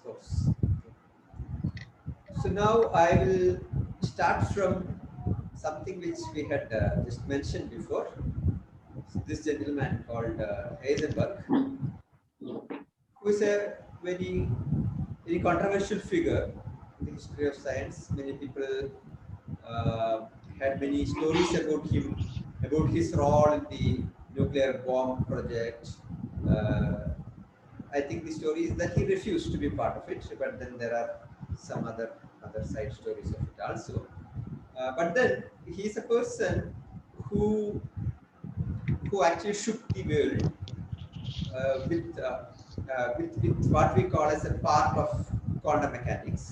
course. So now I will start from something which we had just mentioned before. So this gentleman called Heisenberg, who is a very controversial figure in the history of science. Many people uh, had many stories about him, about his role in the nuclear bomb project. Uh, I think the story is that he refused to be part of it, but then there are some other side stories of it also. But then he is a person who who actually shook the world with what we call as a part of quantum mechanics.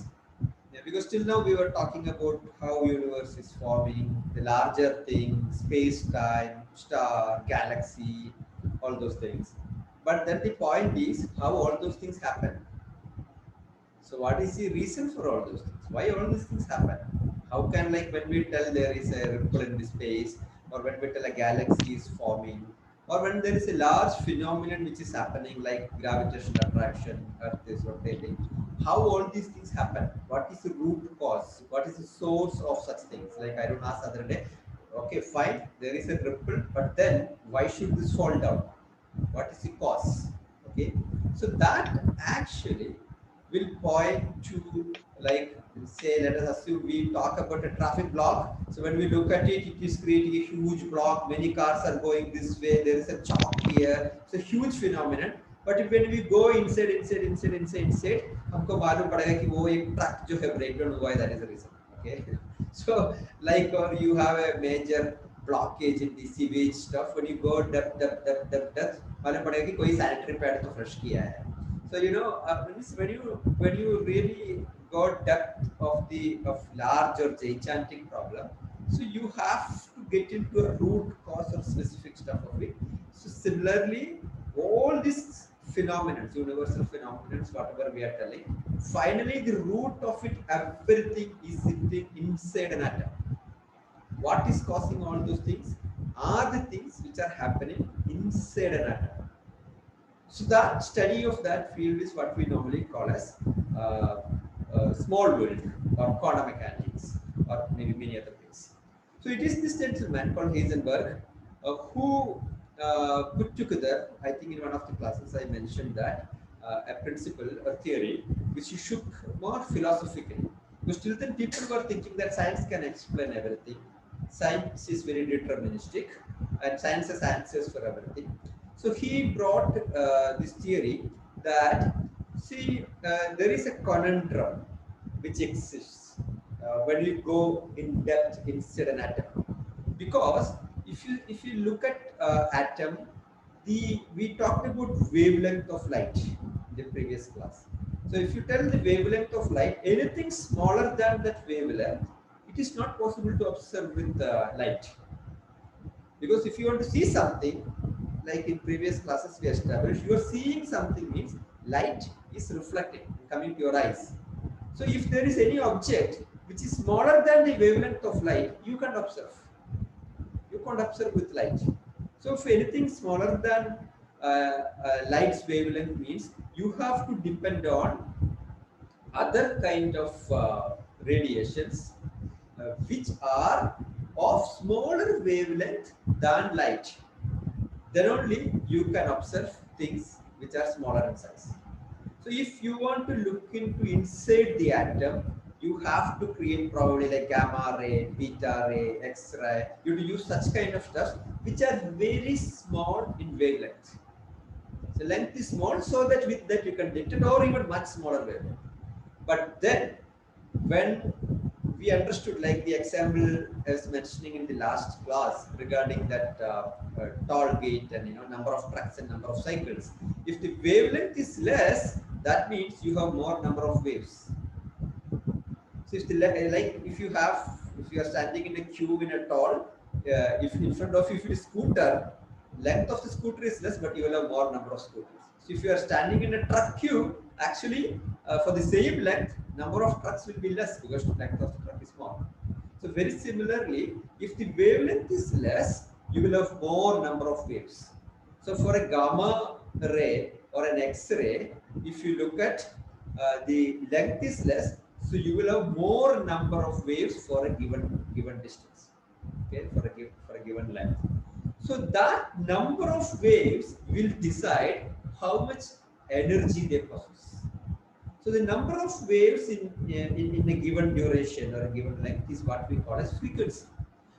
Yeah, because till now we were talking about how universe is forming, the larger thing, space, time, star, galaxy, all those things. But then the point is how all those things happen. So what is the reason for all those things? Why all these things happen? How can, like, when we tell there is a ripple in the space, or when we tell a galaxy is forming, or when there is a large phenomenon which is happening like gravitational attraction, Earth is rotating, how all these things happen? What is the root cause? What is the source of such things? Like I don't ask other day, okay, fine, there is a ripple, but then why should this fall down? What is the cause? Okay, so that actually will point to, like, say, let us assume we talk about a traffic block. So when we look at it, it is creating a huge block, many cars are going this way, there is a chalk here, it's a huge phenomenon. But if when we go inside हमको मालूम पड़ेगा कि वो एक truck जो है break down हुआ है, that is the reason. Okay. So like, or you have a major blockage in the sewage stuff, when you go depth मालूम पड़ेगा कि कोई sanitary pad तो flush किया है. So when you really got depth of the large or gigantic problem, so you have to get into a root cause or specific stuff of it. So similarly, all these phenomena, universal phenomena, whatever we are telling, finally the root of it, everything is sitting inside an atom. What is causing all those things are the things which are happening inside an atom. So that study of that field is what we normally call as small world or quantum mechanics, or maybe many other things. So it is this gentleman called Heisenberg who put together, I think in one of the classes I mentioned that, a principle, a theory, which he shook more philosophically. Because till then people were thinking that science can explain everything. Science is very deterministic and science has answers for everything. So he brought this theory that, see, there is a conundrum which exists when you go in depth inside an atom. Because if you look at atom, we talked about wavelength of light in the previous class. So if you tell the wavelength of light, anything smaller than that wavelength, it is not possible to observe with light. Because if you want to see something, like in previous classes we established, you are seeing something means light is reflecting, coming to your eyes. So if there is any object which is smaller than the wavelength of light, you can't observe. You can't observe with light. So if anything smaller than light's wavelength means you have to depend on other kind of radiations which are of smaller wavelength than light. Then only you can observe things which are smaller in size. So if you want to look into inside the atom, you have to create probably like gamma ray, beta ray, X-ray. You have to use such kind of stuff which are very small in wavelength. So length is small, so that with that you can detect, or even much smaller wavelength. But then when we understood, like the example as mentioning in the last class regarding that toll gate and number of trucks and number of cycles, if the wavelength is less, that means you have more number of waves. So if if you are standing in a queue in a toll, if in front of you is scooter, length of the scooter is less, but you will have more number of scooters. So if you are standing in a truck queue, actually for the same length, number of trucks will be less because the length of the truck is small. So very similarly, if the wavelength is less, you will have more number of waves. So for a gamma ray or an X-ray, if you look at the length is less, so you will have more number of waves for a given distance. Okay, for a given length. So that number of waves will decide how much energy they possess. So the number of waves in a given duration or a given length is what we call as frequency.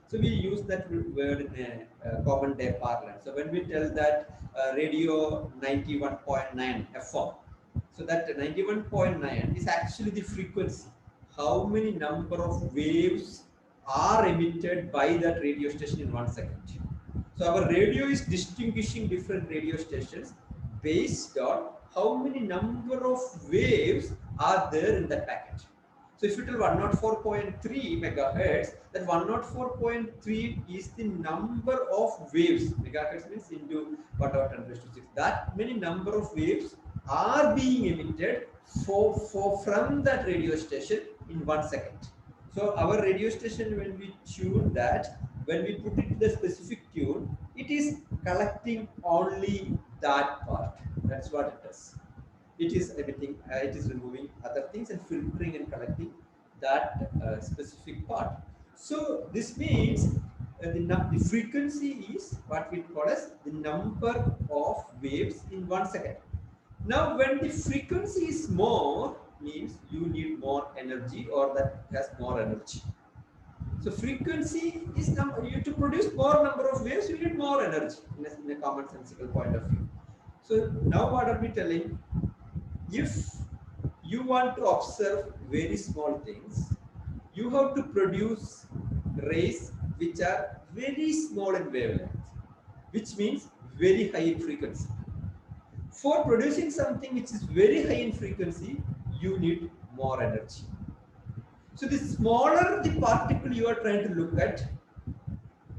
So we use that word in a common day parlance. So when we tell that radio 91.9 FM, so that 91.9 is actually the frequency. How many number of waves are emitted by that radio station in 1 second. So our radio is distinguishing different radio stations based on how many number of waves are there in that packet. So if you tell 104.3 megahertz, that 104.3 is the number of waves. Megahertz means into whatever 10 raised to 6. That many number of waves are being emitted from that radio station in 1 second. So our radio station, when we tune that, when we put it in the specific tune, it is collecting only that part. That's what it does. It is emitting, it is removing other things and filtering and collecting that specific part. So this means the frequency is what we call as the number of waves in 1 second. Now, when the frequency is more, means you need more energy, or that has more energy. So frequency is you to produce more number of waves, you need more energy in a commonsensical point of view. So now what are we telling? If you want to observe very small things, you have to produce rays which are very small in wavelength, which means very high in frequency. For producing something which is very high in frequency, you need more energy. So the smaller the particle you are trying to look at,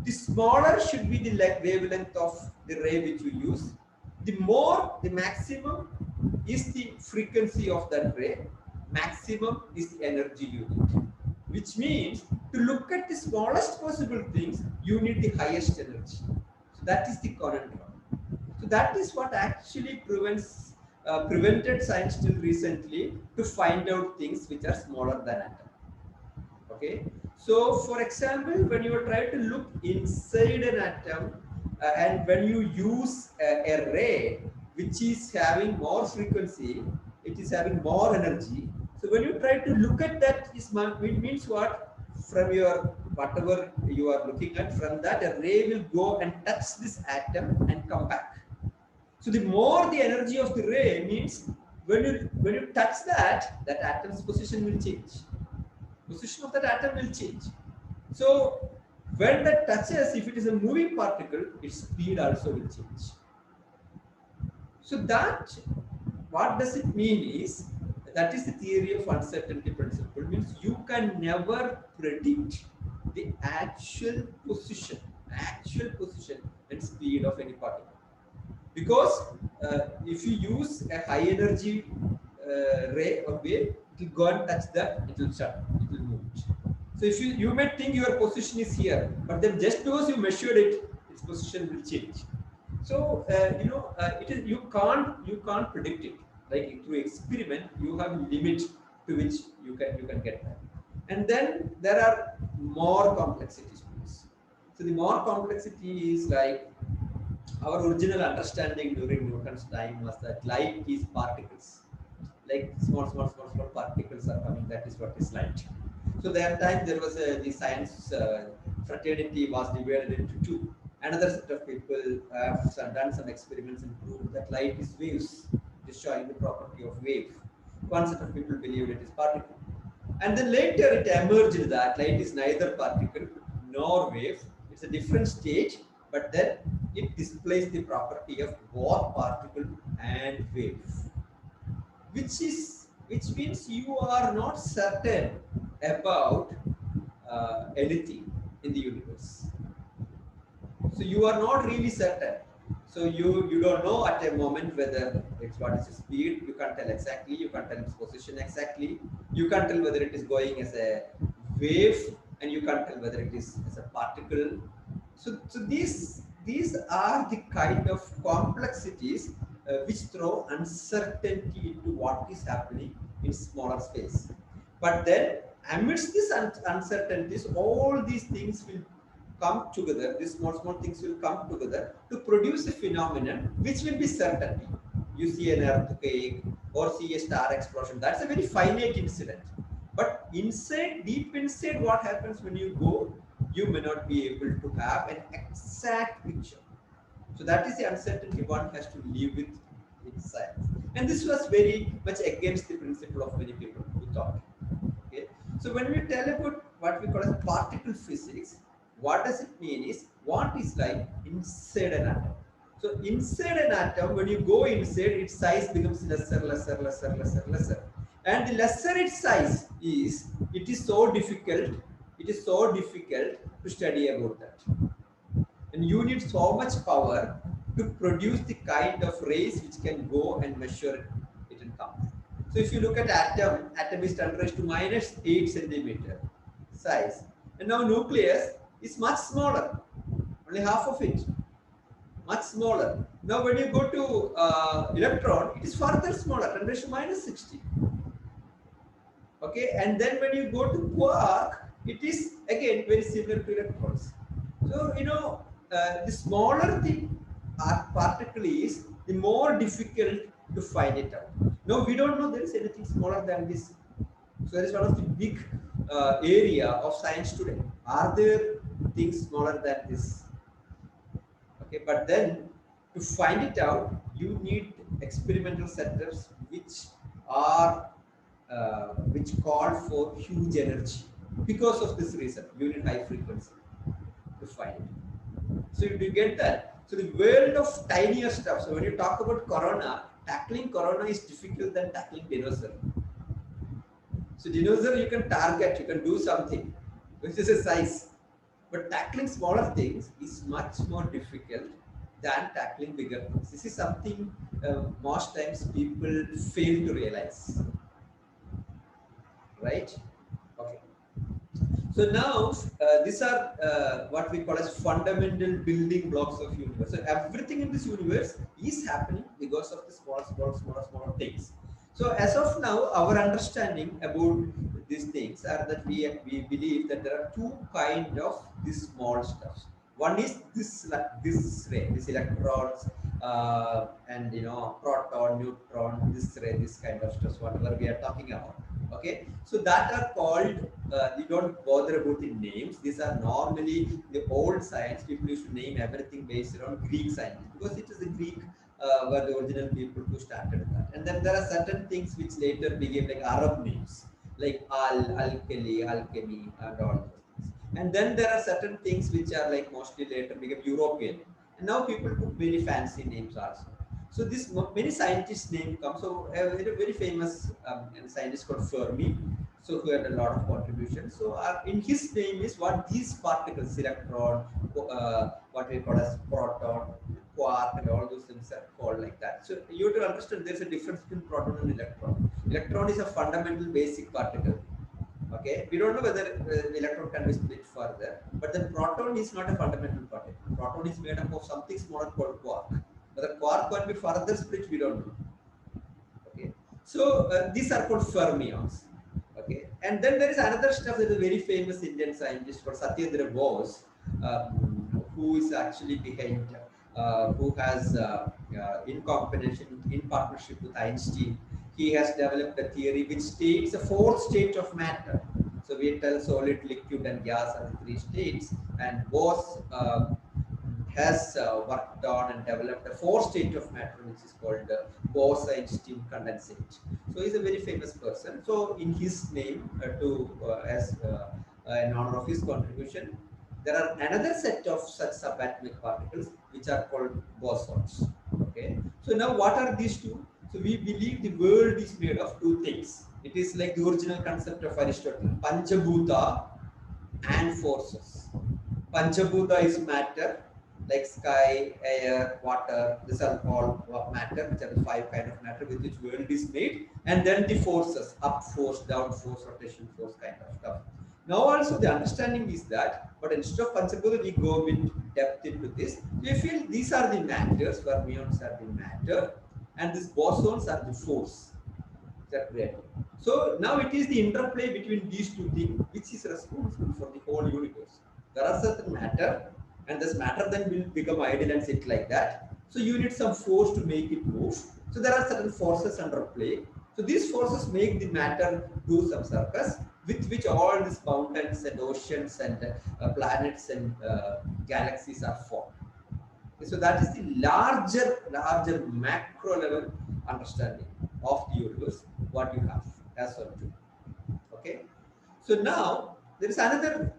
the smaller should be the wavelength of the ray which you use. The more, the maximum is the frequency of that ray, maximum is the energy you need. Which means to look at the smallest possible things, you need the highest energy. So that is the conundrum. So that is what actually prevented science till recently to find out things which are smaller than atom. Okay, so for example, when you are trying to look inside an atom and when you use a ray which is having more frequency, it is having more energy. So when you try to look at that, it means what? From your whatever you are looking at, from that a ray will go and touch this atom and come back. So the more the energy of the ray means when you touch that atom's position will change. Position of that atom will change. So when that touches, if it is a moving particle, its speed also will change. So that, what does it mean is, that is the theory of uncertainty principle, means you can never predict the actual position and speed of any particle. Because if you use a high energy ray or wave, it will go and touch that, it will shut, it will move. So if you may think your position is here, but then just because you measured it, its position will change. So it is you can't predict it. Like through experiment, you have a limit to which you can get that. And then there are more complexities. So the more complexity is like our original understanding during Newton's time was that light is particles. Like small particles are coming. That is what is light. So that time there was the science fraternity was divided into two. Another set of people have done some experiments and proved that light is waves, just showing the property of wave. One set of people believed it is particle. And then later it emerged that light is neither particle nor wave. It's a different stage, but then it displays the property of both particle and wave. Which means you are not certain about anything in the universe. So you are not really certain. So you don't know at a moment whether it's what is the speed. You can't tell exactly. You can't tell its position exactly. You can't tell whether it is going as a wave, and you can't tell whether it is as a particle. So these are the kind of complexities which throw uncertainty into what is happening in smaller space. But then, amidst these uncertainties, all these things will come together. These small things will come together to produce a phenomenon which will be certainty. You see an earthquake or see a star explosion. That's a very finite incident. But inside, deep inside, what happens when you go, you may not be able to have an exact picture. So that is the uncertainty one has to live with in science. And this was very much against the principle of many people who thought. Okay. So when we tell about what we call as particle physics, what does it mean is what is like inside an atom. So inside an atom, when you go inside, its size becomes lesser, lesser, lesser, lesser, lesser. And the lesser its size is, it is so difficult to study about that. And you need so much power to produce the kind of rays which can go and measure it and come. So if you look at atom is 10 raised to minus 8 centimeter size. And now nucleus is much smaller, only half of it, much smaller. Now when you go to electron, it is further smaller, 10 raised to minus 60. Okay, and then when you go to quark, it is again very similar to electrons. So, the smaller the particle is, the more difficult to find it out. Now, we don't know there is anything smaller than this. So, that is one of the big area of science today. Are there things smaller than this? Okay, but then to find it out, you need experimental setups which call for huge energy. Because of this reason, you need high frequency to find it. So you get that. So the world of tinier stuff. So when you talk about corona, tackling corona is difficult than tackling dinosaur. So dinosaur you can target, you can do something, which is a size. But tackling smaller things is much more difficult than tackling bigger things. This is something most times people fail to realize. Right? Okay. So now these are what we call as fundamental building blocks of universe. So everything in this universe is happening because of the small things. So as of now, our understanding about these things are that we believe that there are two kind of these small stuffs. One is this ray, this electrons, and proton, neutron, this ray, this kind of stuff, whatever we are talking about. Okay, so that are called. We don't bother about the names. These are normally the old science. People used to name everything based on Greek science because it is the Greek were the original people who started that. And then there are certain things which later became like Arab names, like alkali, alchemy, and all those things. And then there are certain things which are like mostly later became European. And now people put very fancy names also. So this many scientists' name comes. So a very famous scientist called Fermi, so who had a lot of contributions. So in his name is what these particles, electron, what we call as proton, quark, and all those things are called like that. So you have to understand there is a difference between proton and electron. Electron is a fundamental basic particle. Okay, we don't know whether electron can be split further, but then proton is not a fundamental particle. Proton is made up of something smaller called quark. Whether quark can be further split, we don't know. Okay, so these are called fermions. Okay, and then there is another stuff that is a very famous Indian scientist called Satyendra Bose, who is actually behind, who has in combination, in partnership with Einstein, he has developed a theory which states a fourth state of matter. So we tell solid, liquid, and gas are the three states, and Bose has worked on and developed a fourth state of matter, which is called Bose-Einstein condensate. So he's a very famous person. So in his name, in honor of his contribution, there are another set of such subatomic particles which are called bosons. Okay. So now what are these two? So we believe the world is made of two things. It is like the original concept of Aristotle, Panchabhuta and forces. Panchabhuta is matter, like sky, air, water. These are all matter, which are the five kind of matter with which world is made. And then the forces, up force, down force, rotation force kind of stuff. Now also the understanding is that, but instead of Panchabhuta, we go a bit depth into this. We feel these are the matters, fermions are the matter, and these bosons are the force that create. So now it is the interplay between these two things which is responsible for the whole universe. There are certain matter, and this matter then will become idle and sit like that. So you need some force to make it move. So there are certain forces under play. So these forces make the matter do some circus, with which all these mountains and oceans and planets and galaxies are formed. So that is the larger macro level understanding of the universe, what you have as well too. Okay. So now there is another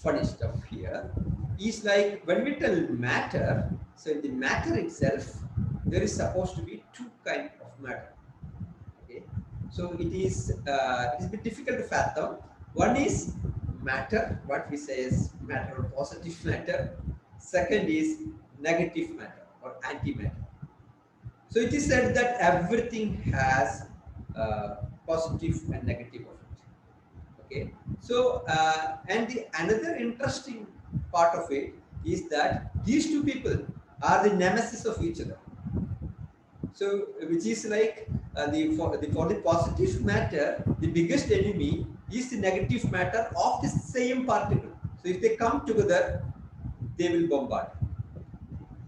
funny stuff here. Is like when we tell matter, so in the matter itself, there is supposed to be two kinds of matter. Okay. So it is a bit difficult to fathom. One is matter, what we say is matter or positive matter. Second is negative matter or antimatter. So it is said that everything has positive and negative of it. Okay. So and the another interesting part of it is that these two people are the nemesis of each other. So which is like for the positive matter, the biggest enemy is the negative matter of the same particle. So if they come together, they will bombard.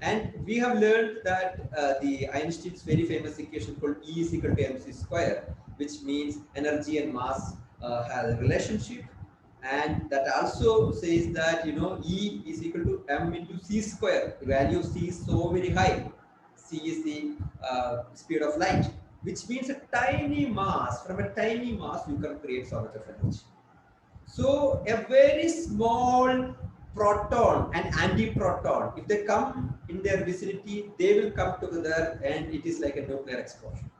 And we have learned that the Einstein's very famous equation called E is equal to mc square, which means energy and mass have a relationship, and that also says that E is equal to m into c square. The value of c is so very high. C is the speed of light, which means a tiny mass. From a tiny mass, you can create so much of energy. So a very small proton and antiproton, if they come in their vicinity, they will come together and it is like a nuclear explosion.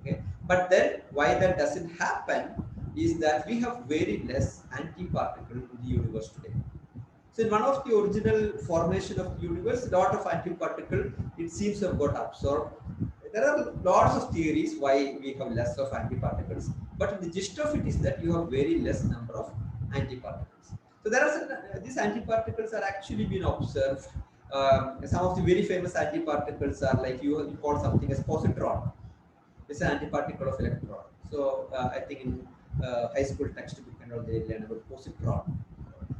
Okay. But then why that doesn't happen is that we have very less antiparticle in the universe today. So in one of the original formation of the universe, a lot of antiparticle, it seems to have got absorbed. There are lots of theories why we have less of antiparticles, but the gist of it is that you have very less number of antiparticles. So there are some, these antiparticles are actually been observed. Some of the very famous antiparticles are like you call something as positron. It's an antiparticle of electron. So I think in high school textbook and all they learn about positron.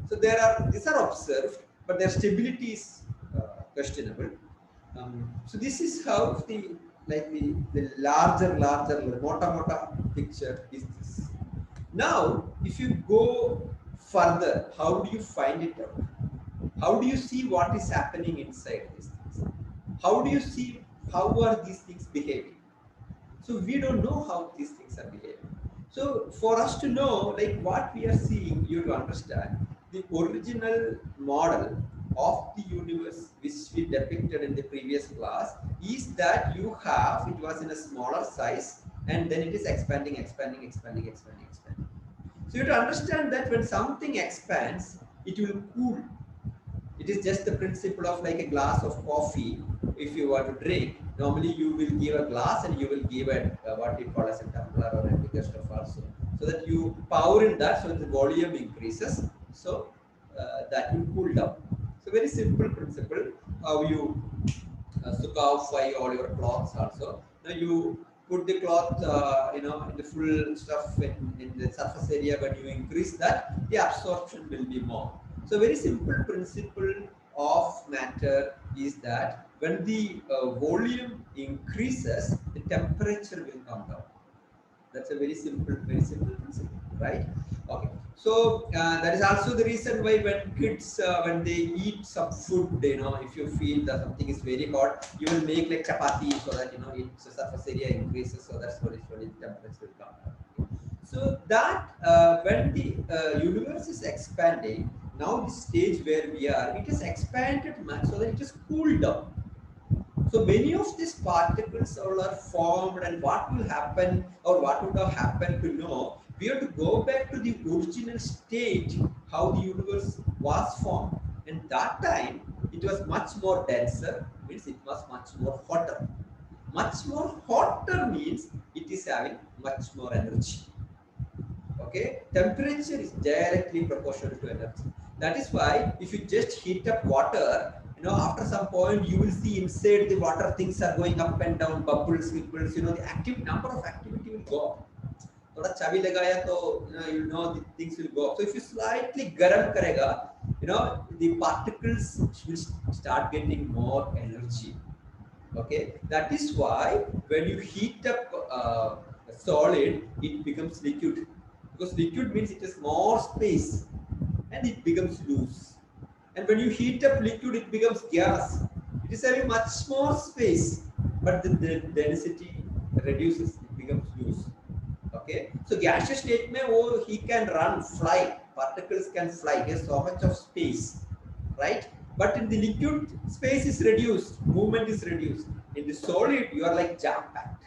So these are observed, but their stability is questionable. So this is how the larger mota picture is this. Now, if you go further, how do you find it out? How do you see what is happening inside these things? How do you see how are these things behaving? So we don't know how these things are behaving. So for us to know, like what we are seeing, you to understand the original model of the universe which we depicted in the previous class is that it was in a smaller size and then it is expanding. So you have to understand that when something expands, it will cool. It is just the principle of like a glass of coffee. If you want to drink, normally you will give a glass and you will give it what you call as a tumbler or a bigger stuff also, so that you power in that, so the volume increases. So that will cool down. So very simple principle. How you sukaufy all your cloths also. Now you put the cloth in the full stuff in the surface area. When you increase that, the absorption will be more. So very simple principle of matter is that when the volume increases, the temperature will come down. That's a very simple principle, right? Okay. So that is also the reason why when kids, when they eat some food, if you feel that something is very hot, you will make like chapati so that its surface area increases. So that's what the temperature will come down. So that when the universe is expanding, now the stage where we are, it is expanded much so that it is cooled down. So many of these particles are formed, and what will happen or what would have happened to know, we have to go back to the original state, how the universe was formed. And that time it was much more denser, means it was much more hotter. Much more hotter means it is having much more energy. Okay, temperature is directly proportional to energy. That is why if you just heat up water, after some point you will see inside the water things are going up and down, bubbles, ripples, the active number of activity will go up. थोड़ा चाबी लगाया तो the things will go up. So if you slightly garam karega, the particles will start getting more energy. Okay, that is why when you heat up a solid, it becomes liquid, because liquid means it has more space and it becomes loose. And when you heat up liquid, it becomes gas. It is having much more space, but the density reduces, it becomes loose. Okay, so gaseous state mein he can run, fly, particles can fly, he has so much of space, right? But in the liquid, space is reduced, movement is reduced. In the solid, you are like jam packed.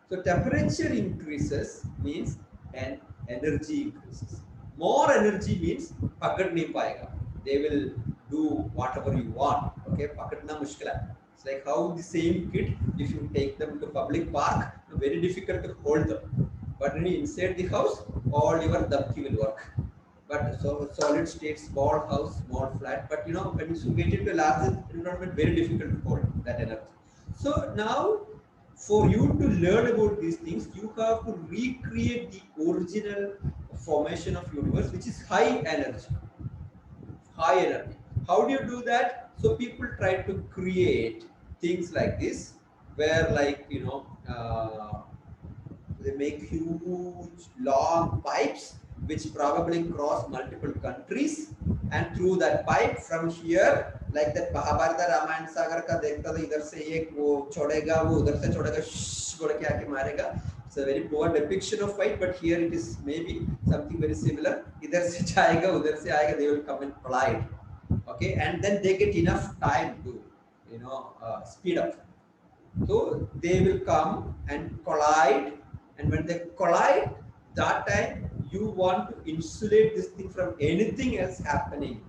So temperature increases means and energy increases. More energy means pakad nahi payega. They will do whatever you want. Okay, pakadna mushkil hai. It's like how the same kid, if you take them to public park, very difficult to hold them. But when you inside the house, all your dabki will work. But so solid state, small house, small flat. But when you get into a larger environment, very difficult to hold that energy. So now, for you to learn about these things, you have to recreate the original formation of universe, which is high energy. High energy. How do you do that? So people try to create things like this, where they make huge long pipes which probably cross multiple countries, and through that pipe from here, like that Mahabharata Ramayana Sagar ka dekhta tha, idhar se ek wo chodega, wo udhar se chodega, shh बोल के आके मारेगा. It's a very poor depiction of fight, but here it is maybe something very similar. इधर से जाएगा, उधर से आएगा, they will come and collide. Okay, and then they get enough time to speed up. So they will come and collide, and when they collide, that time you want to insulate this thing from anything else happening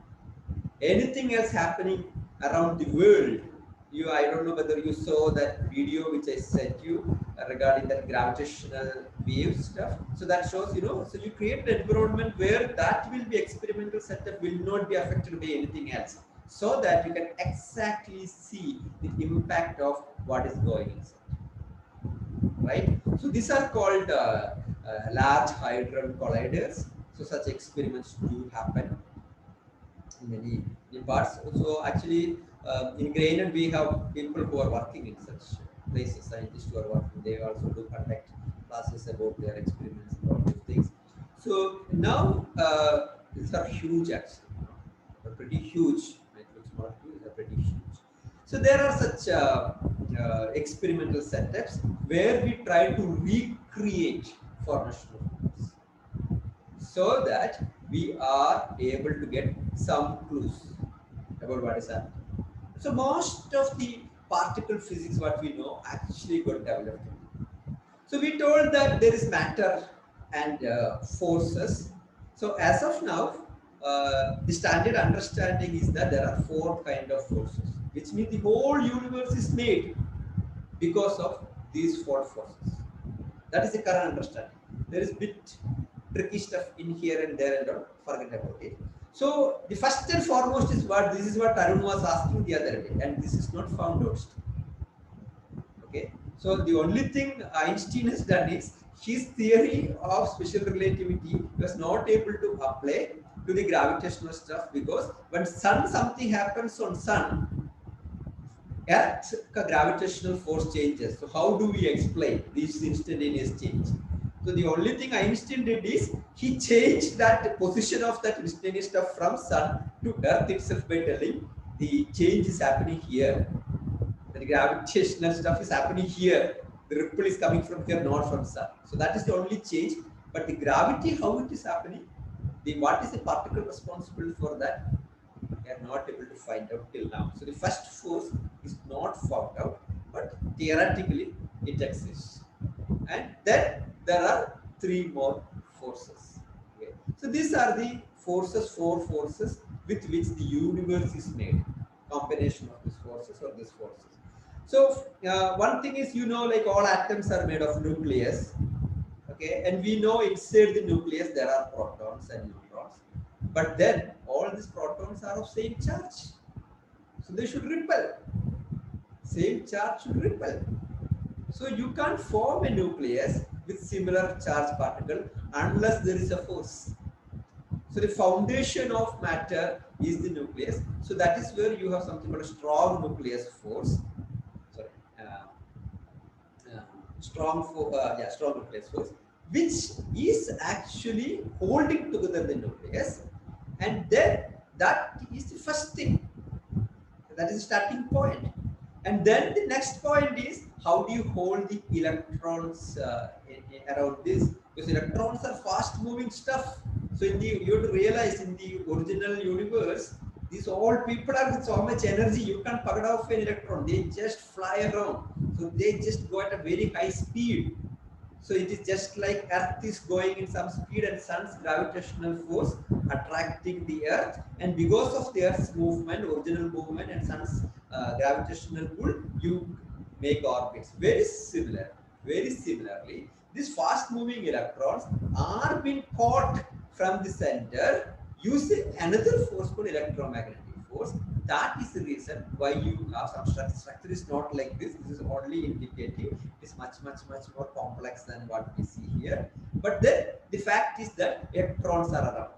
around the world. I don't know whether you saw that video which I sent you regarding that gravitational wave stuff. So that shows, so you create an environment where that will be experimental setup, will not be affected by anything else, so that you can exactly see the impact of what is going inside, right? So these are called large hadron colliders. So such experiments do happen in many parts. So actually, in Grain we have people who are working in such places, scientists who are working. They also do conduct classes about their experiments and all these things. So now these are huge actually. They're pretty huge. Molecules are pretty huge. So there are such experimental setups where we try to recreate formation of universe, so that we are able to get some clues about what is happening. So most of the particle physics, what we know, actually got developed. So we told that there is matter and forces. So as of now, the standard understanding is that there are 4 kind of forces, which means the whole universe is made because of these 4 forces. That is the current understanding. There is bit tricky stuff in here and there, and don't forget about it. So the first and foremost is what this is what Arun was asking the other day, and this is not found out still. Okay, so the only thing Einstein has done is his theory of special relativity was not able to apply to the gravitational stuff, because when something happens on sun, Earth's gravitational force changes. So how do we explain this instantaneous change? So the only thing Einstein did is he changed that position of that instantaneous stuff from sun to Earth itself by telling the change is happening here. The gravitational stuff is happening here. The ripple is coming from here, not from sun. So that is the only change. But the gravity, how it is happening, what is the particle responsible for that, we are not able to find out till now. So the first force is not found out, but theoretically it exists. And then there are 3 more forces. Okay. So these are the forces, 4 forces with which the universe is made. Combination of these forces or these forces. So one thing is, like all atoms are made of nucleus. Okay, and we know inside the nucleus there are protons and neutrons. But then all these protons are of same charge. So they should repel. Same charge should repel. So you can't form a nucleus with similar charge particle unless there is a force. So the foundation of matter is the nucleus. So that is where you have something called a strong nucleus force. Sorry, strong nucleus force, which is actually holding together the nucleus, and then that is the first thing. That is the starting point. And then the next point is how do you hold the electrons around this? Because electrons are fast moving stuff. So you have to realize in the original universe, these all people are with so much energy, you can't pocket off an electron. They just fly around. So they just go at a very high speed. So it is just like Earth is going in some speed and Sun's gravitational force attracting the Earth, and because of the Earth's movement, original movement, and Sun's gravitational pull, you make orbits. Very similar. Very similarly, these fast-moving electrons are being caught from the center using another force called electromagnetic force. That is the reason why you have some structure. Structure is not like this. This is only indicative. It is much more complex than what we see here. But then the fact is that electrons are around.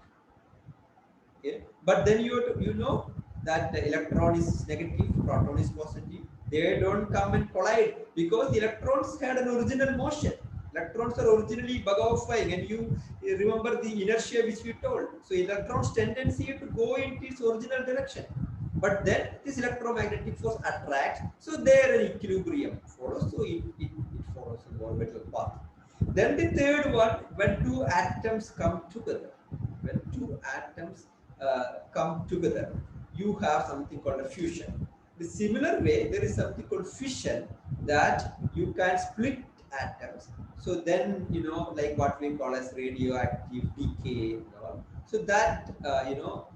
Okay? But then you know that the electron is negative, proton is positive. They don't come and collide because the electrons had an original motion. Electrons are originally bug off-flying, and you remember the inertia which we told. So electrons' tendency to go into its original direction. But then this electromagnetic force attracts, so there an equilibrium follows, so it follows an orbital path. Then the third one, when two atoms come together, come together, you have something called a fusion. The similar way, there is something called fission, that you can split atoms. So then, like what we call as radioactive decay. So that,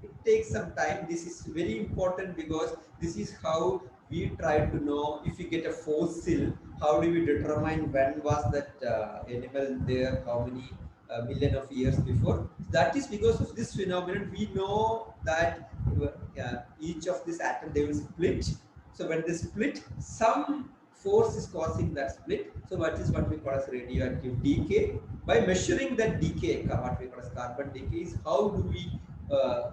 it takes some time. This is very important because this is how we try to know if we get a fossil, how do we determine when was that animal there, how many million of years before. That is because of this phenomenon. We know that each of these atoms, they will split. So when they split, some force is causing that split. So what we call as radioactive decay. By measuring that decay, what we call as carbon decay, is how do we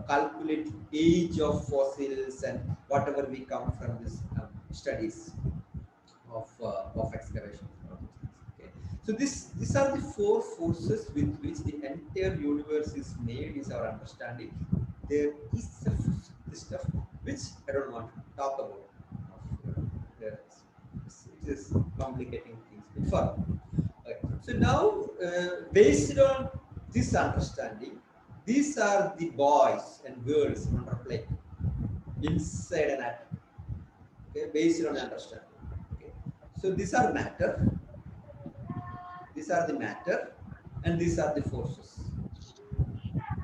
calculate age of fossils and whatever we come from this studies of excavation. Okay. So these are the four forces with which the entire universe is made, is our understanding. There is this stuff which I don't want to talk about. It is complicating things further. Okay. So now, based on this understanding, these are the boys and girls under play inside an atom. Okay, based on understanding. Okay. So these are matter, and these are the forces.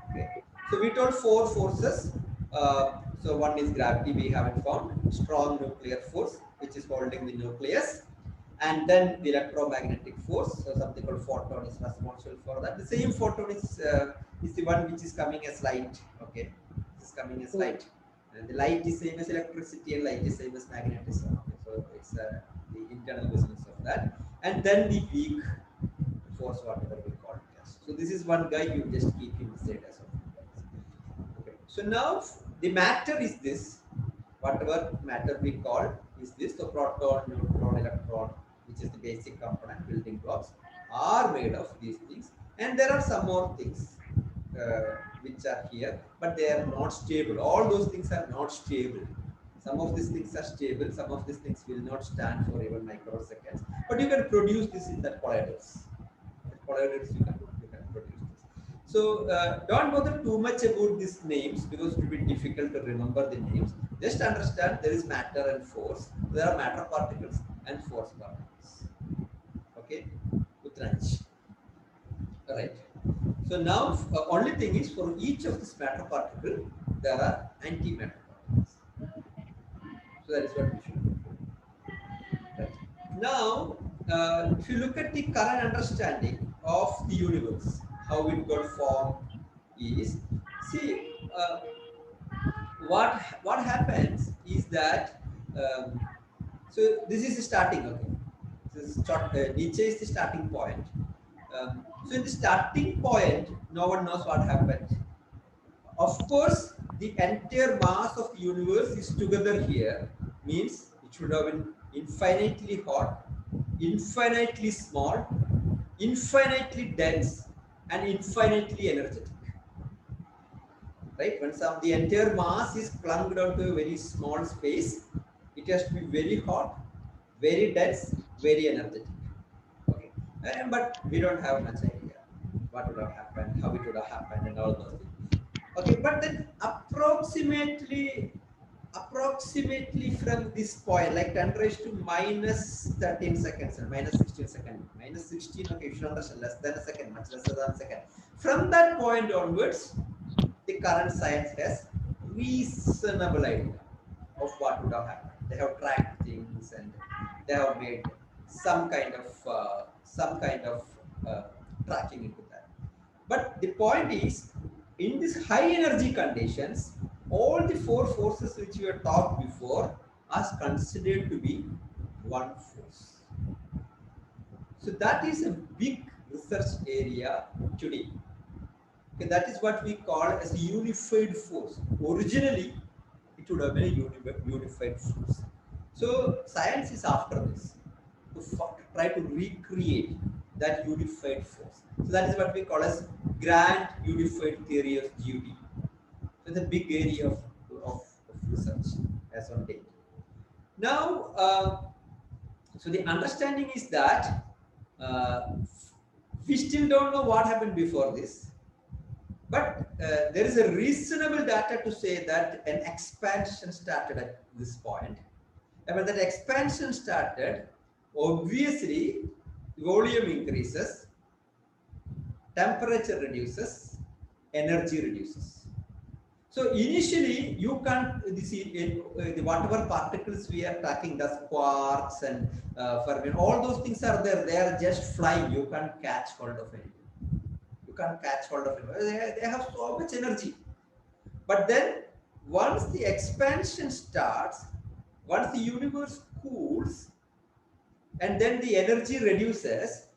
Okay. So we told four forces. So one is gravity, we haven't found. Strong nuclear force, which is holding the nucleus. And then the electromagnetic force, so something called photon is responsible for that. The same photon is the one which is coming as light. Okay, this is coming as light, and the light is same as electricity, and light is same as magnetism. Okay, so it's the internal business of that. And then the weak force, whatever we call it as. So this is one guy, you just keep him inside as of. Okay. So now the matter is this. Whatever matter we call is this. So proton, neutron, electron, which is the basic component building blocks, are made of these things. And there are some more things which are here, but they are not stable. All those things are not stable. Some of these things are stable, some of these things will not stand for even microseconds. But you can produce this in that colliders. Colliders you can produce this. So don't bother too much about these names because it will be difficult to remember the names. Just understand there is matter and force. There are matter particles and force particles. Okay, Utranch. All right. So now, only thing is, for each of this matter particle, there are antimatter particles. So that is what we should do. Right. Now, if you look at the current understanding of the universe, how it got formed is, see, what happens is that so this is the starting. Okay, Nietzsche is the starting point. So in the starting point, no one knows what happened. Of course, the entire mass of the universe is together here, means it should have been infinitely hot, infinitely small, infinitely dense, and infinitely energetic. Right? When the entire mass is clung down to a very small space, it has to be very hot, very dense, very energetic. Okay, but we don't have much idea what would have happened, how it would have happened, and all those things. Okay, but then approximately from this point, like 10 raised to minus 13 seconds and minus 16 seconds, minus 16, okay, you should understand, less than a second, much lesser than a second. From that point onwards, the current science has reasonable idea of what would have happened. They have tracked things and they have made some kind of uh, tracking into that. But the point is, in these high energy conditions, all the four forces which we have talked before are considered to be one force. So that is a big research area today. Okay, that is what we call as a unified force. Originally, it would have been a unified force. So science is after this to try to recreate that unified force. So that is what we call as grand unified theory of duty. So it's a big area of research as on date. Now, so the understanding is that we still don't know what happened before this, but there is a reasonable data to say that an expansion started at this point. And when that expansion started, obviously volume increases, temperature reduces, energy reduces. So initially, you can't the whatever particles we are talking, the quarks and fermion, all those things are there. They are just flying. You can't catch hold of anything. You can't catch hold of it. They have so much energy. But then, once the expansion starts, once the universe cools, and then the energy reduces,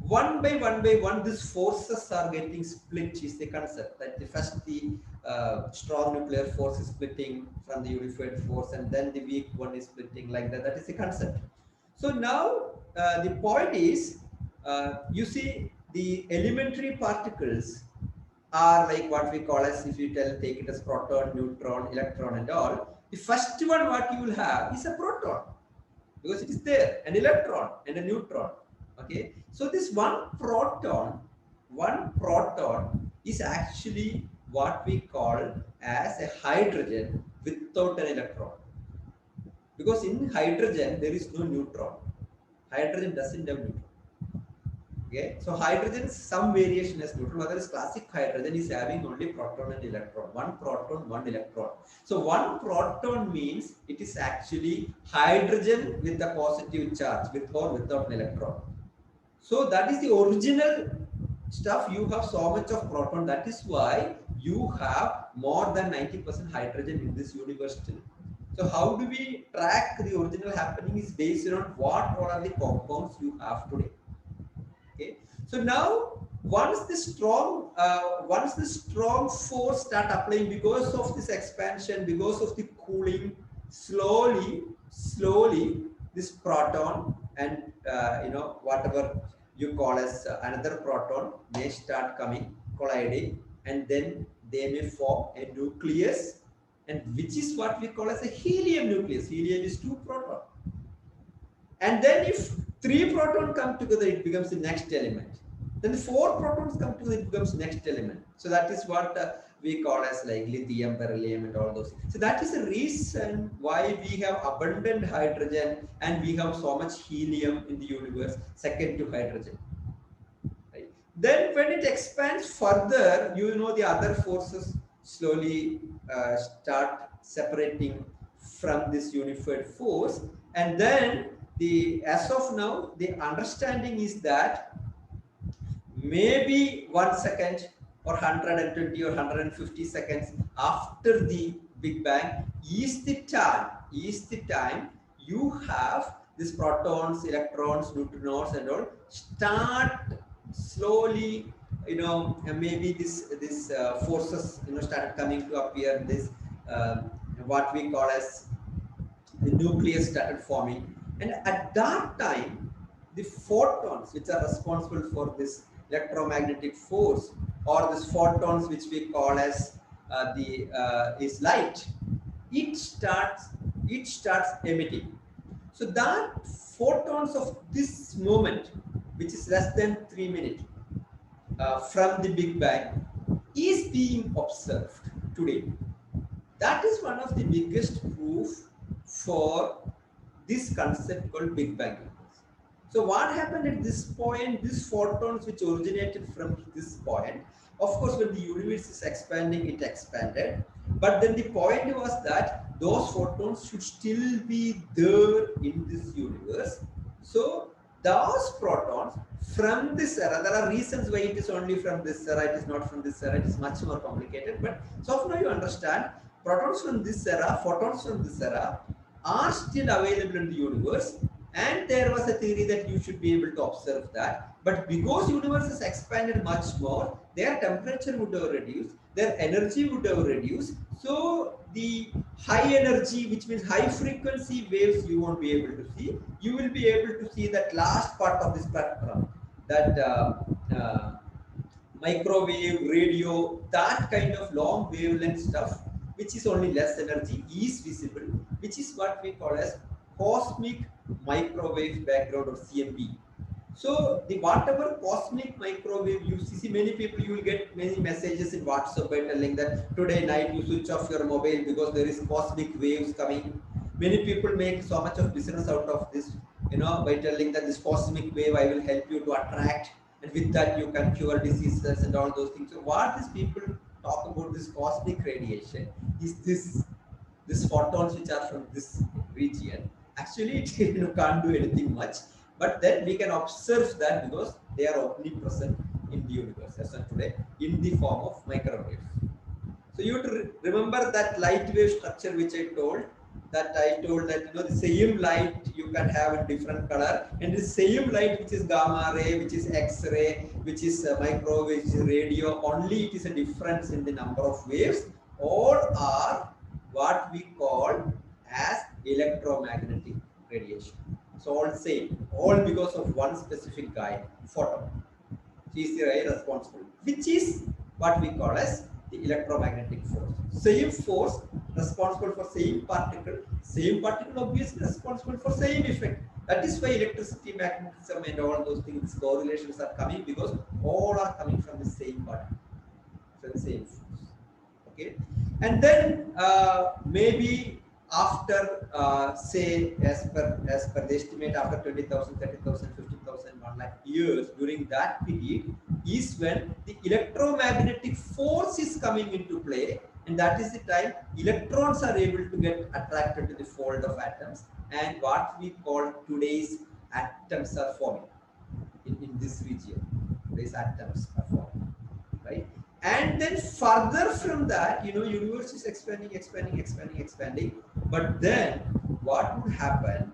one by one, these forces are getting split. Is the concept that the first the strong nuclear force is splitting from the unified force, and then the weak one is splitting like that. That is the concept. So now the point is, you see, the elementary particles are like what we call as, if you take it as proton, neutron, electron, and all. The first one what you will have is a proton, because it is there, an electron and a neutron. Okay, so this one proton is actually what we call as a hydrogen without an electron, because in hydrogen there is no neutron. Hydrogen doesn't have neutron. Okay, so hydrogen, some variation as neutron, whereas classic hydrogen is having only proton and electron. One proton, one electron. So one proton means it is actually hydrogen with a positive charge, with or without an electron. So that is the original stuff. You have so much of proton. That is why you have more than 90% hydrogen in this universe still. So how do we track the original happening is based on what all are the compounds you have today. Okay, so now once the strong force start applying because of this expansion, because of the cooling, slowly this proton and whatever you call as another proton may start coming, colliding, and then they may form a nucleus, and which is what we call as a helium nucleus. Helium is 2 proton. And then if 3 protons come together, it becomes the next element. Then 4 protons come together, it becomes next element. So that is what we call as like lithium, beryllium, and all those things. So that is the reason why we have abundant hydrogen and we have so much helium in the universe, second to hydrogen. Right? Then when it expands further, the other forces slowly start separating from this unified force, and then as of now, the understanding is that maybe 1 second or 120 or 150 seconds after the Big Bang is the time you have these protons, electrons, neutrinos, and all start slowly. Maybe this forces started coming to appear. This what we call as the nucleus started forming, and at that time, the photons, which are responsible for this electromagnetic force, or this photons, which we call as the is light, it starts it starts emitting. So that photons of this moment, which is less than 3 minutes from the Big Bang, is being observed today. That is one of the biggest proof for this concept called Big Bang universe. So what happened at this point, these photons which originated from this point, of course when the universe is expanding, it expanded, but then the point was that those photons should still be there in this universe. So those protons from this era, there are reasons why it is only from this era, it is not from this era, it is much more complicated, but so now you understand, protons from this era, photons from this era are still available in the universe, and there was a theory that you should be able to observe that. But because universe has expanded much more, their temperature would have reduced, their energy would have reduced, so the high energy, which means high frequency waves, you won't be able to see. You will be able to see that last part of the spectrum, that microwave, radio, that kind of long wavelength stuff, which is only less energy, is visible, which is what we call as cosmic microwave background, or CMB. So the whatever cosmic microwave you see, many people, you will get many messages in WhatsApp by telling that today night you switch off your mobile because there is cosmic waves coming. Many people make so much of business out of this, by telling that this cosmic wave I will help you to attract, and with that you can cure diseases and all those things. So what these people talk about, this cosmic radiation, is this photons which are from this region. Actually, it can't do anything much, but then we can observe that because they are omnipresent in the universe as of today in the form of microwaves. So you have to remember that light wave structure which I told that the same light you can have in different color, and the same light which is gamma ray, which is X-ray, which is microwave, which is radio, only it is a difference in the number of waves. All are what we call as electromagnetic radiation. So all same, all because of one specific guy, photon. He is the ray responsible, which is what we call as the electromagnetic force. Same force responsible for same particle obviously responsible for same effect. That is why electricity, magnetism, and all those things, correlations are coming, because all are coming from the same particle, from the same force. Okay, and then maybe after say as per the estimate, after 20,000, 30,000, 50,000, 1 lakh years, during that period is when the electromagnetic force is coming into play, and that is the time electrons are able to get attracted to the fold of atoms, and what we call today's atoms are forming in this region. Today's atoms are forming, right? And then further from that, universe is expanding, but then what would happen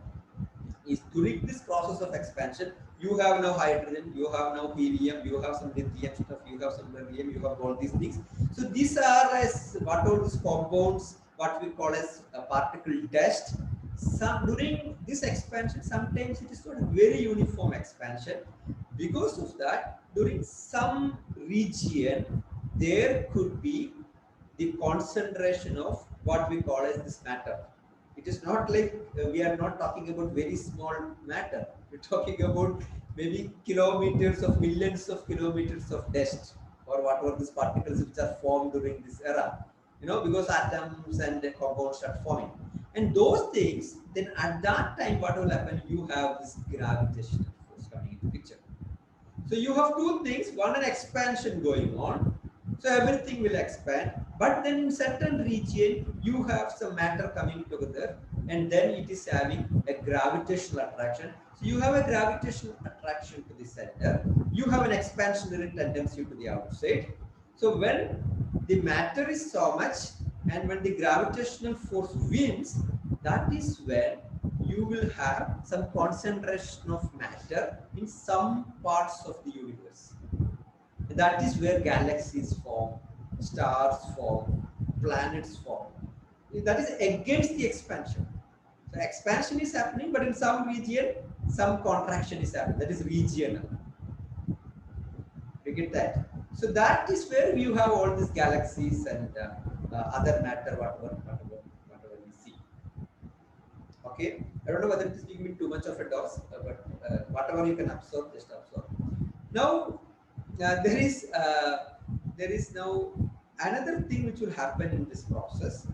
is, during this process of expansion, you have now hydrogen, you have now helium, you have some lithium stuff, you have some beryllium, you have all these things. So these are as what all these compounds, what we call as a particle dust. During this expansion, sometimes it is not a very uniform expansion. Because of that, during some region, there could be the concentration of what we call as this matter. It is not like we are not talking about very small matter. We're talking about maybe kilometers of millions of kilometers of dust, or whatever these particles which are formed during this era. Because atoms and the compounds start forming, and those things. Then at that time, what will happen? You have this gravitational force coming into picture. So you have two things, one, an expansion going on, so everything will expand, but then in certain region you have some matter coming together, and then it is having a gravitational attraction. So you have a gravitational attraction to the center, you have an expansionary tendency to the outside. So when the matter is so much, and when the gravitational force wins, that is when you will have some concentration of matter in some parts of the universe. That is where galaxies form, stars form, planets form. That is against the expansion. So expansion is happening, but in some region, some contraction is happening. That is regional. You get that? So that is where you have all these galaxies and other matter, whatever we see. Okay, I don't know whether it is giving me too much of a dose, but whatever you can absorb, just absorb. Now there is now another thing which will happen in this process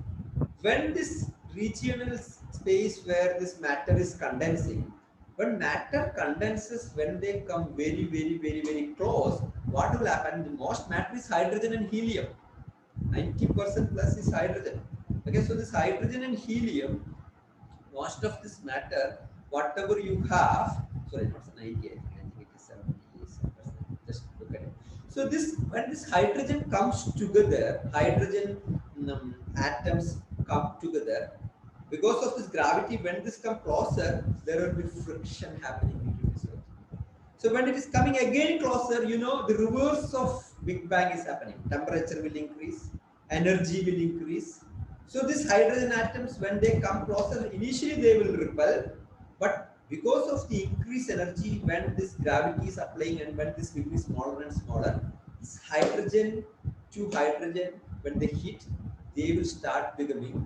when this regional space where this matter is condensing. When matter condenses, when they come very close, what will happen? The most matter is hydrogen and helium. 90% plus is hydrogen. Okay, so this hydrogen and helium, most of this matter, whatever you have, sorry, not 90, I think it is 70%. Just look at it. So this, when this hydrogen comes together, hydrogen atoms come together, because of this gravity, when this come closer, there will be friction happening between this. So when it is coming again closer, you know, the reverse of Big Bang is happening. Temperature will increase, energy will increase. So these hydrogen atoms, when they come closer, initially they will repel, but because of the increased energy, when this gravity is applying and when this will be smaller and smaller, this hydrogen to hydrogen, when they hit, they will start becoming,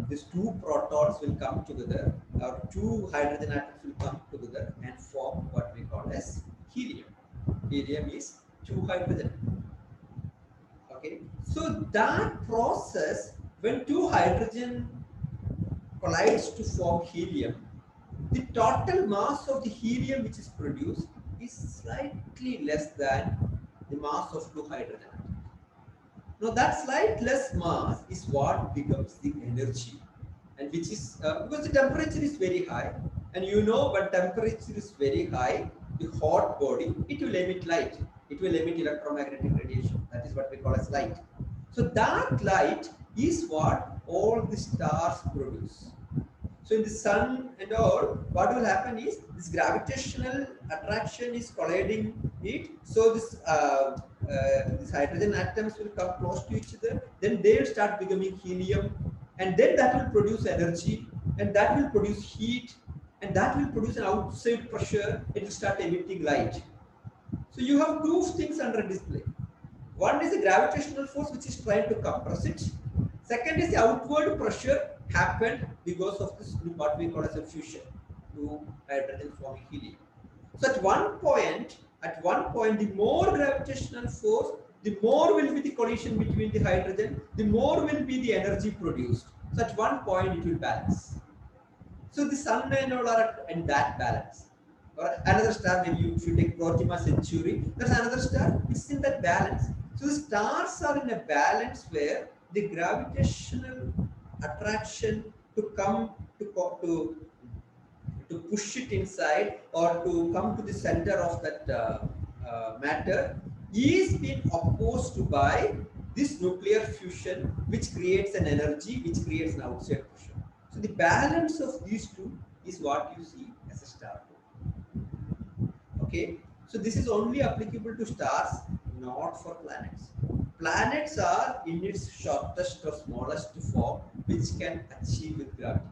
these two protons will come together, or two hydrogen atoms will come together and form what we call as helium. Helium is two hydrogen. Okay, so that process, when two hydrogen collides to form helium, the total mass of the helium which is produced is slightly less than the mass of two hydrogen atoms. Now that slight less mass is what becomes the energy, and which is because the temperature is very high, and you know when temperature is very high, the hot body, it will emit light, it will emit electromagnetic radiation. That is what we call as light. So that light is what all the stars produce. So in the sun and all, what will happen is this gravitational attraction is colliding it. So these hydrogen atoms will come close to each other. Then they will start becoming helium, and then that will produce energy, and that will produce heat, and that will produce an outside pressure. It will start emitting light. So you have two things under display. One is the gravitational force which is trying to compress it. Second is the outward pressure happened because of this what we call as a fusion, two hydrogen forming helium. So at one point, the more gravitational force, the more will be the collision between the hydrogen, the more will be the energy produced. So at one point it will balance. So the sun and all are in that balance. Or another star, maybe if you take Proxima Centauri, there's another star, it's in that balance. So the stars are in a balance where the gravitational attraction to come to push it inside or to come to the center of that matter is being opposed by this nuclear fusion, which creates an energy, which creates an outside pressure. So the balance of these two is what you see as a star. Okay, so this is only applicable to stars, not for planets. Planets are in its shortest or smallest form, which can achieve with gravity.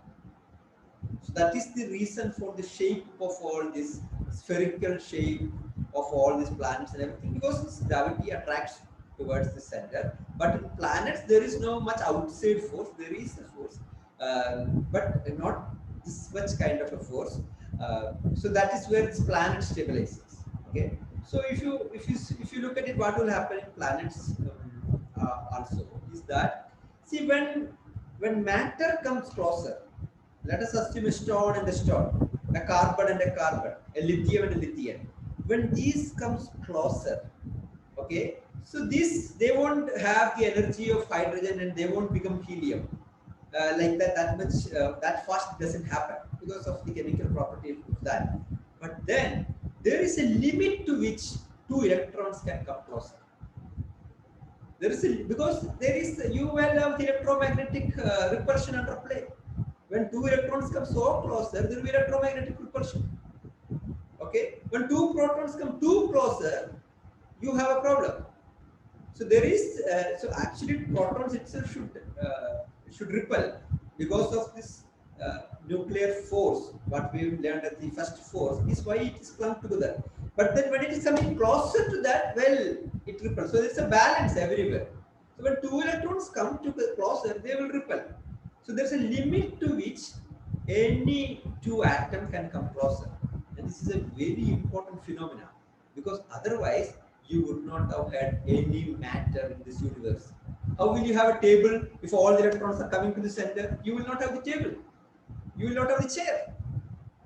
So that is the reason for the shape of all this spherical shape of all these planets and everything, because this gravity attracts towards the center. But in planets, there is no much outside force. There is a force, but not this much kind of a force. So that is where this planet stabilizes. Okay. So if you look at it, what will happen in planets also is that, see, when matter comes closer, let us assume a stone and a stone, a carbon and a carbon, a lithium and a lithium. When these comes closer, okay, so this, they won't have the energy of hydrogen and they won't become helium like that. That much that fast doesn't happen because of the chemical property of that. But then there is a limit to which two electrons can come closer. There is because there is you will have the electromagnetic repulsion under play. When two electrons come so closer, there will be electromagnetic repulsion. Okay, when two protons come too closer, you have a problem. So there is so actually protons itself should repel because of this nuclear force. What we learned at the first force is why it is clung together. But then when it is coming closer to that, well, it repels. So there is a balance everywhere. So when two electrons come to the closer, they will repel. So there's a limit to which any two atom can come closer, and this is a very important phenomenon because otherwise you would not have had any matter in this universe. How will you have a table if all the electrons are coming to the center? You will not have the table. You will not have the chair.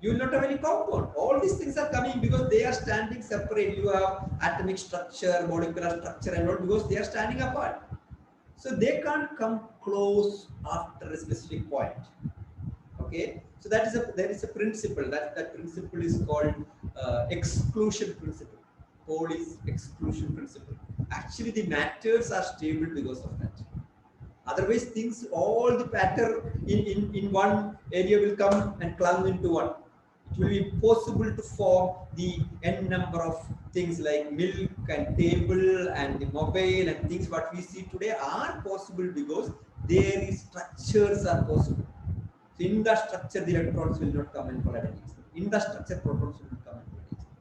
You will not have any compound. All these things are coming because they are standing separate. You have atomic structure, molecular structure, and all because they are standing apart. So they can't come close after a specific point. Okay, so there is a principle that principle is called exclusion principle. Pauli's exclusion principle. Actually, the matters are stable because of that. Otherwise, things all the matter in one area will come and clung into one. It will be impossible to form the n number of things like milk and table and the mobile and things what we see today are possible because their structures are possible. So in the structure, the electrons will not come and collide against them. In the structure, protons will not come and collide against them.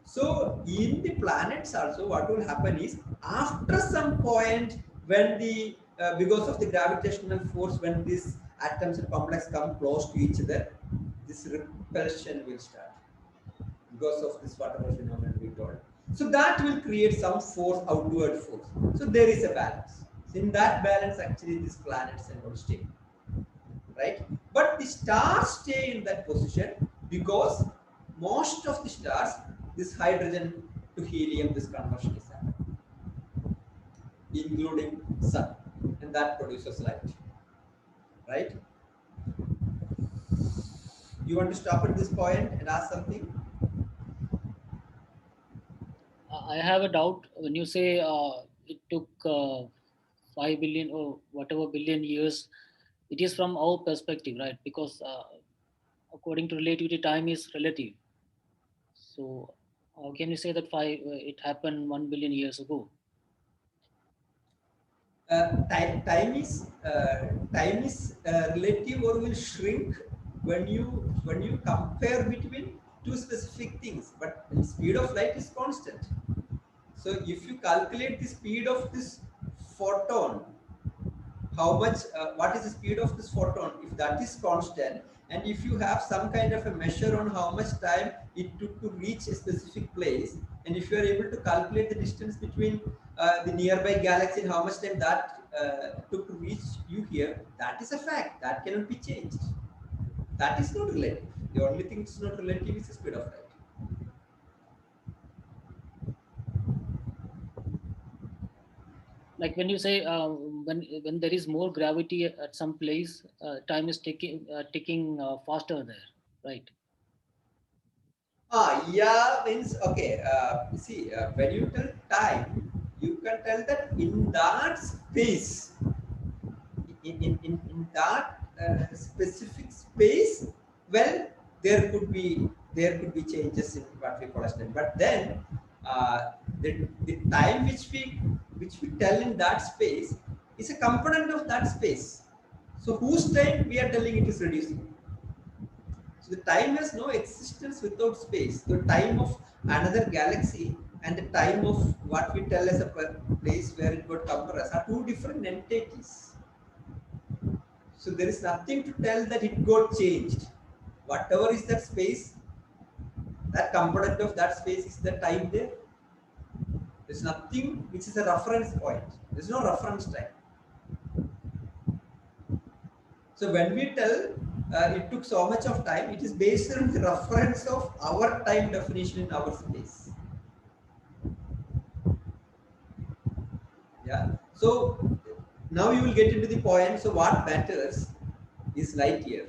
So in the planets also, what will happen is after some point when the because of the gravitational force, when these atoms and complex come close to each other, this repulsion will start because of this whatever phenomenon we told. So that will create some force, outward force. So there is a balance. So in that balance, actually, these planets and all stay. Right? But the stars stay in that position because most of the stars, this hydrogen to helium, this conversion is happening, including sun, and that produces light. Right? You want to stop at this point and ask something? I have a doubt when you say it took 5 billion or whatever billion years. It is from our perspective, right? Because according to relativity, time is relative. So how can you say that it happened 1 billion years ago? Time is relative or will shrink when you compare between two specific things, but the speed of light is constant. So if you calculate the speed of this photon, how much what is the speed of this photon, if that is constant, and if you have some kind of a measure on how much time it took to reach a specific place, and if you are able to calculate the distance between the nearby galaxy and how much time that took to reach you here, that is a fact that cannot be changed. That is not relative. The only thing that's not relative is the speed of light. Like when you say when there is more gravity at some place, time is ticking faster there, right? Yeah, means okay. See, when you tell time, you can tell that in that space, in that specific space, well, there could be changes in what we call as time. But then the time which we tell in that space is a component of that space. So whose time we are telling it is reducing. So the time has no existence without space. The time of another galaxy and the time of what we tell as a place where it got compressed are two different entities. So there is nothing to tell that it got changed. Whatever is that space, that component of that space is the time there. There's nothing which is a reference point. There's no reference time. So when we tell it took so much of time, it is based on the reference of our time definition in our space. Yeah. So now you will get into the point. So what matters is light year.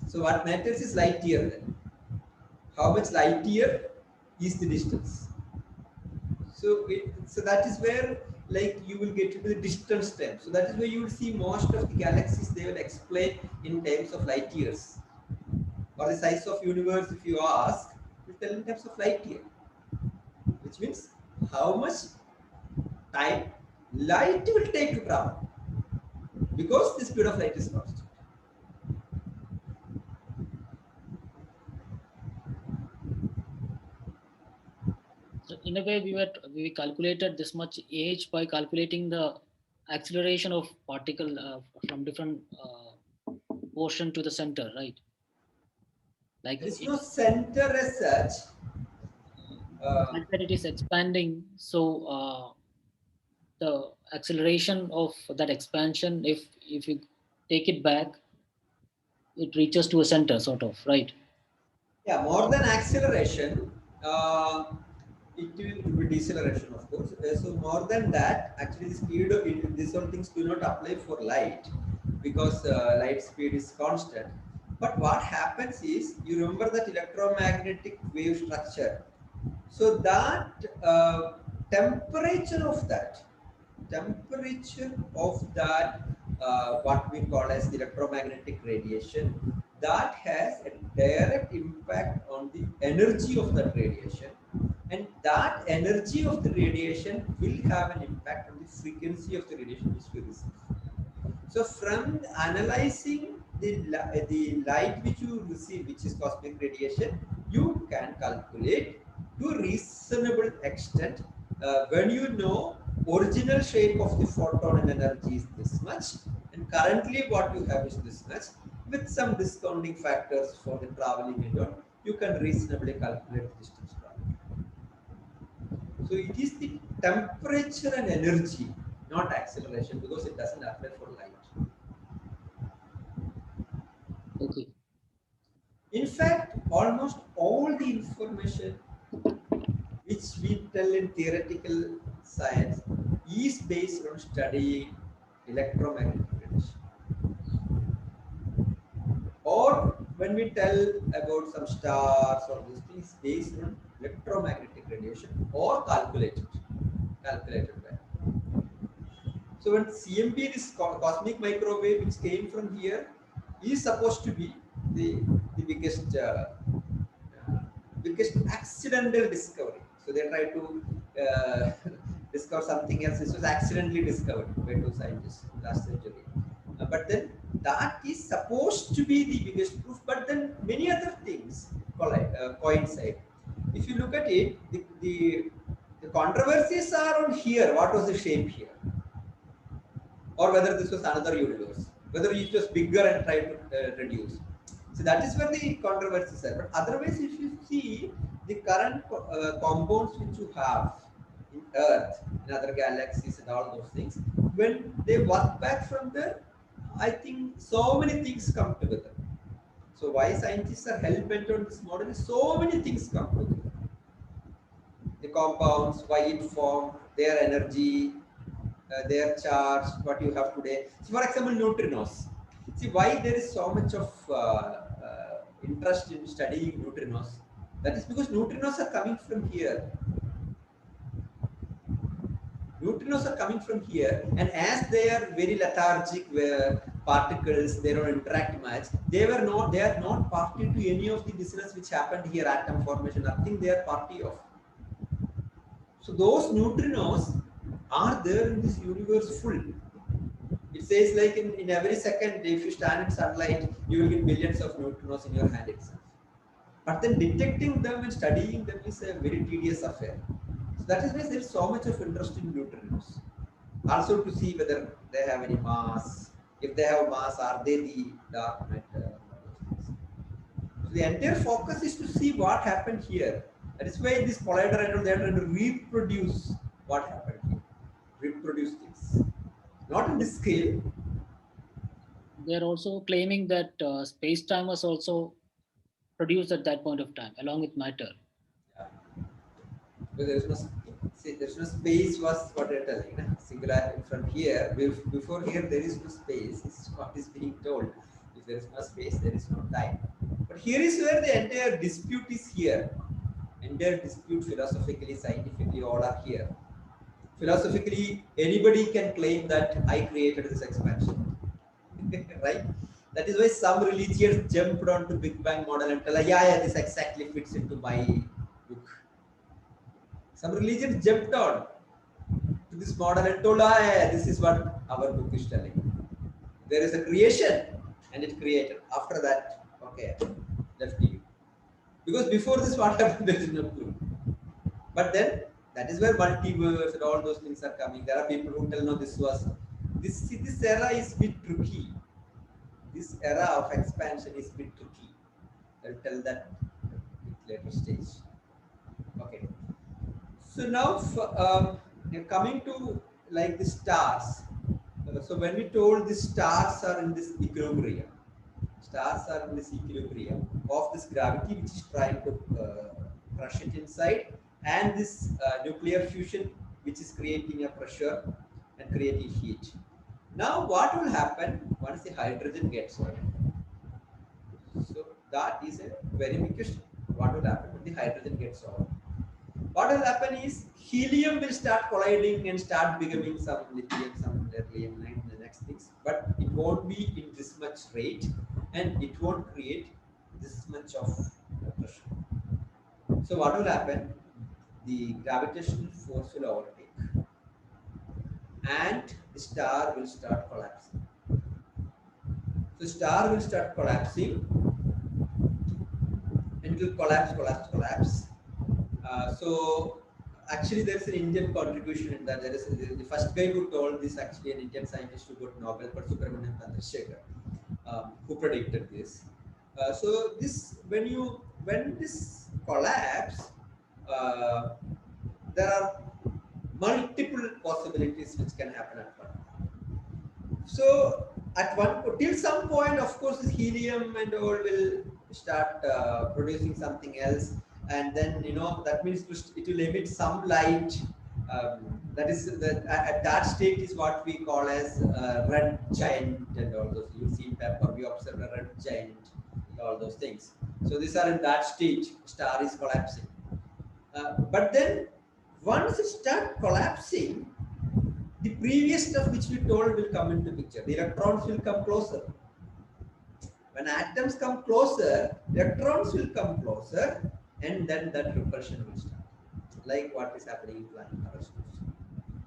So what matters is light year then. How much light year is the distance? So that is where like you will get into the distance term. So that is where you will see most of the galaxies they will explain in terms of light years. Or the size of universe, if you ask, will tell in terms of light year, which means how much time light will take to travel because the speed of light is constant. So in a way, we calculated this much age by calculating the acceleration of particle from different portion to the center, right? Like There is it, no center as such. the Uh, fact that it is expanding, so the acceleration of that expansion, if you take it back, it reaches to a center, sort of, right? yeah, more than acceleration, it will be deceleration, of course. So more than that, actually, the speed of it, these all things do not apply for light because light speed is constant. But what happens is, you remember that electromagnetic wave structure. So that temperature of that temperature of that what we call as the electromagnetic radiation, that has a direct impact on the energy of that radiation, and that energy of the radiation will have an impact on the frequency of the radiation which we receive. So from analyzing the light which you receive, which is cosmic radiation, you can calculate to a reasonable extent when you know original shape of the photon and energy is this much, and currently what you have is this much. With some discounting factors for the traveling and all, you can reasonably calculate the distance traveled. So it is the temperature and energy, not acceleration, because it doesn't apply for light. Okay. In fact, almost all the information which we tell in theoretical science is based on studying electromagnetic radiation. Or when we tell about some stars or these things based on electromagnetic radiation or calculated value. So when CMB, this cosmic microwave which came from here, is supposed to be the, the biggest accidental discovery. So they try to discover something else. This was accidentally discovered by two scientists last century. But then that is supposed to be the biggest proof. But then many other things coincide. If you look at it, the controversies are on here. What was the shape here? Or whether this was another universe, whether it was bigger and tried to reduce. So that is where the controversies are. But otherwise, if you see the current compounds which you have in Earth, in other galaxies, and all those things, when they work back from there, I think so many things come together. So why scientists are hell bent on this model is so many things come together. The compounds, why it formed, their energy, their charge, what you have today. So for example, neutrinos. See why there is so much of interest in studying neutrinos. That is because neutrinos are coming from here. Neutrinos are coming from here, and as they are very lethargic particles, they don't interact much. They are not party to any of the business which happened here, atom formation. Nothing they are party of. So those neutrinos are there in this universe full. It says like in every second, if you stand in sunlight, you will get billions of neutrinos in your hand itself. But then detecting them and studying them is a very tedious affair. So that is why there is so much of interest in neutrinos. Also to see whether they have any mass. If they have mass, are they the dark matter? So the entire focus is to see what happened here. That is why this collider and they are trying to reproduce what happened here. Reproduce things. Not in this scale. They're also claiming that space-time was also produced at that point of time, along with matter. Yeah. Because there's no space was what you're telling. Singular from here, before here there is no space. This is what is being told. If there is no space, there is no time. But here is where the entire dispute is here. And entire dispute philosophically, scientifically, all are here. Philosophically, anybody can claim that I created this expansion, right? That is why some religions jumped onto Big Bang model and tell, yeah, yeah, this exactly fits into my book. Some religions jumped on to this model and told, ah, yeah, this is what our book is telling. There is a creation and it created. After that, okay, left to you. Because before this, what happened, there is no clue. But then, that is where multiverse and all those things are coming. There are people who tell, no, this was, this era is a bit tricky. This era of expansion is a bit tricky. I'll tell that at later stage. Okay. So now, coming to like the stars. So when we told the stars are in this equilibrium, stars are in this equilibrium of this gravity which is trying to crush it inside, and this nuclear fusion which is creating a pressure and creating heat. Now what will happen once the hydrogen gets on? So that is a very big question. What will happen when the hydrogen gets on? What will happen is helium will start colliding and start becoming some lithium, some beryllium, and the next things, but it won't be in this much rate and it won't create this much of pressure. So what will happen? The gravitational force will overtake and the star will start collapsing. So star will start collapsing and it will collapse, collapse, collapse. So actually there is an Indian contribution in that. There is the first guy who told this, actually an Indian scientist who got Nobel, but Subramanian Chandrasekhar, who predicted this. So this when this collapse, uh, there are multiple possibilities which can happen at one time. So at one till some point, of course, this helium and all will start producing something else, and then that means it will emit some light. That is at that state is what we call as red giant and all those. You see in paper we observe a red giant and all those things. So these are in that stage. Star is collapsing, but then once it start collapsing, the previous stuff which we told will come into picture. The electrons will come closer. When atoms come closer, electrons will come closer, and then that repulsion will start, like what is happening in flying parachutes.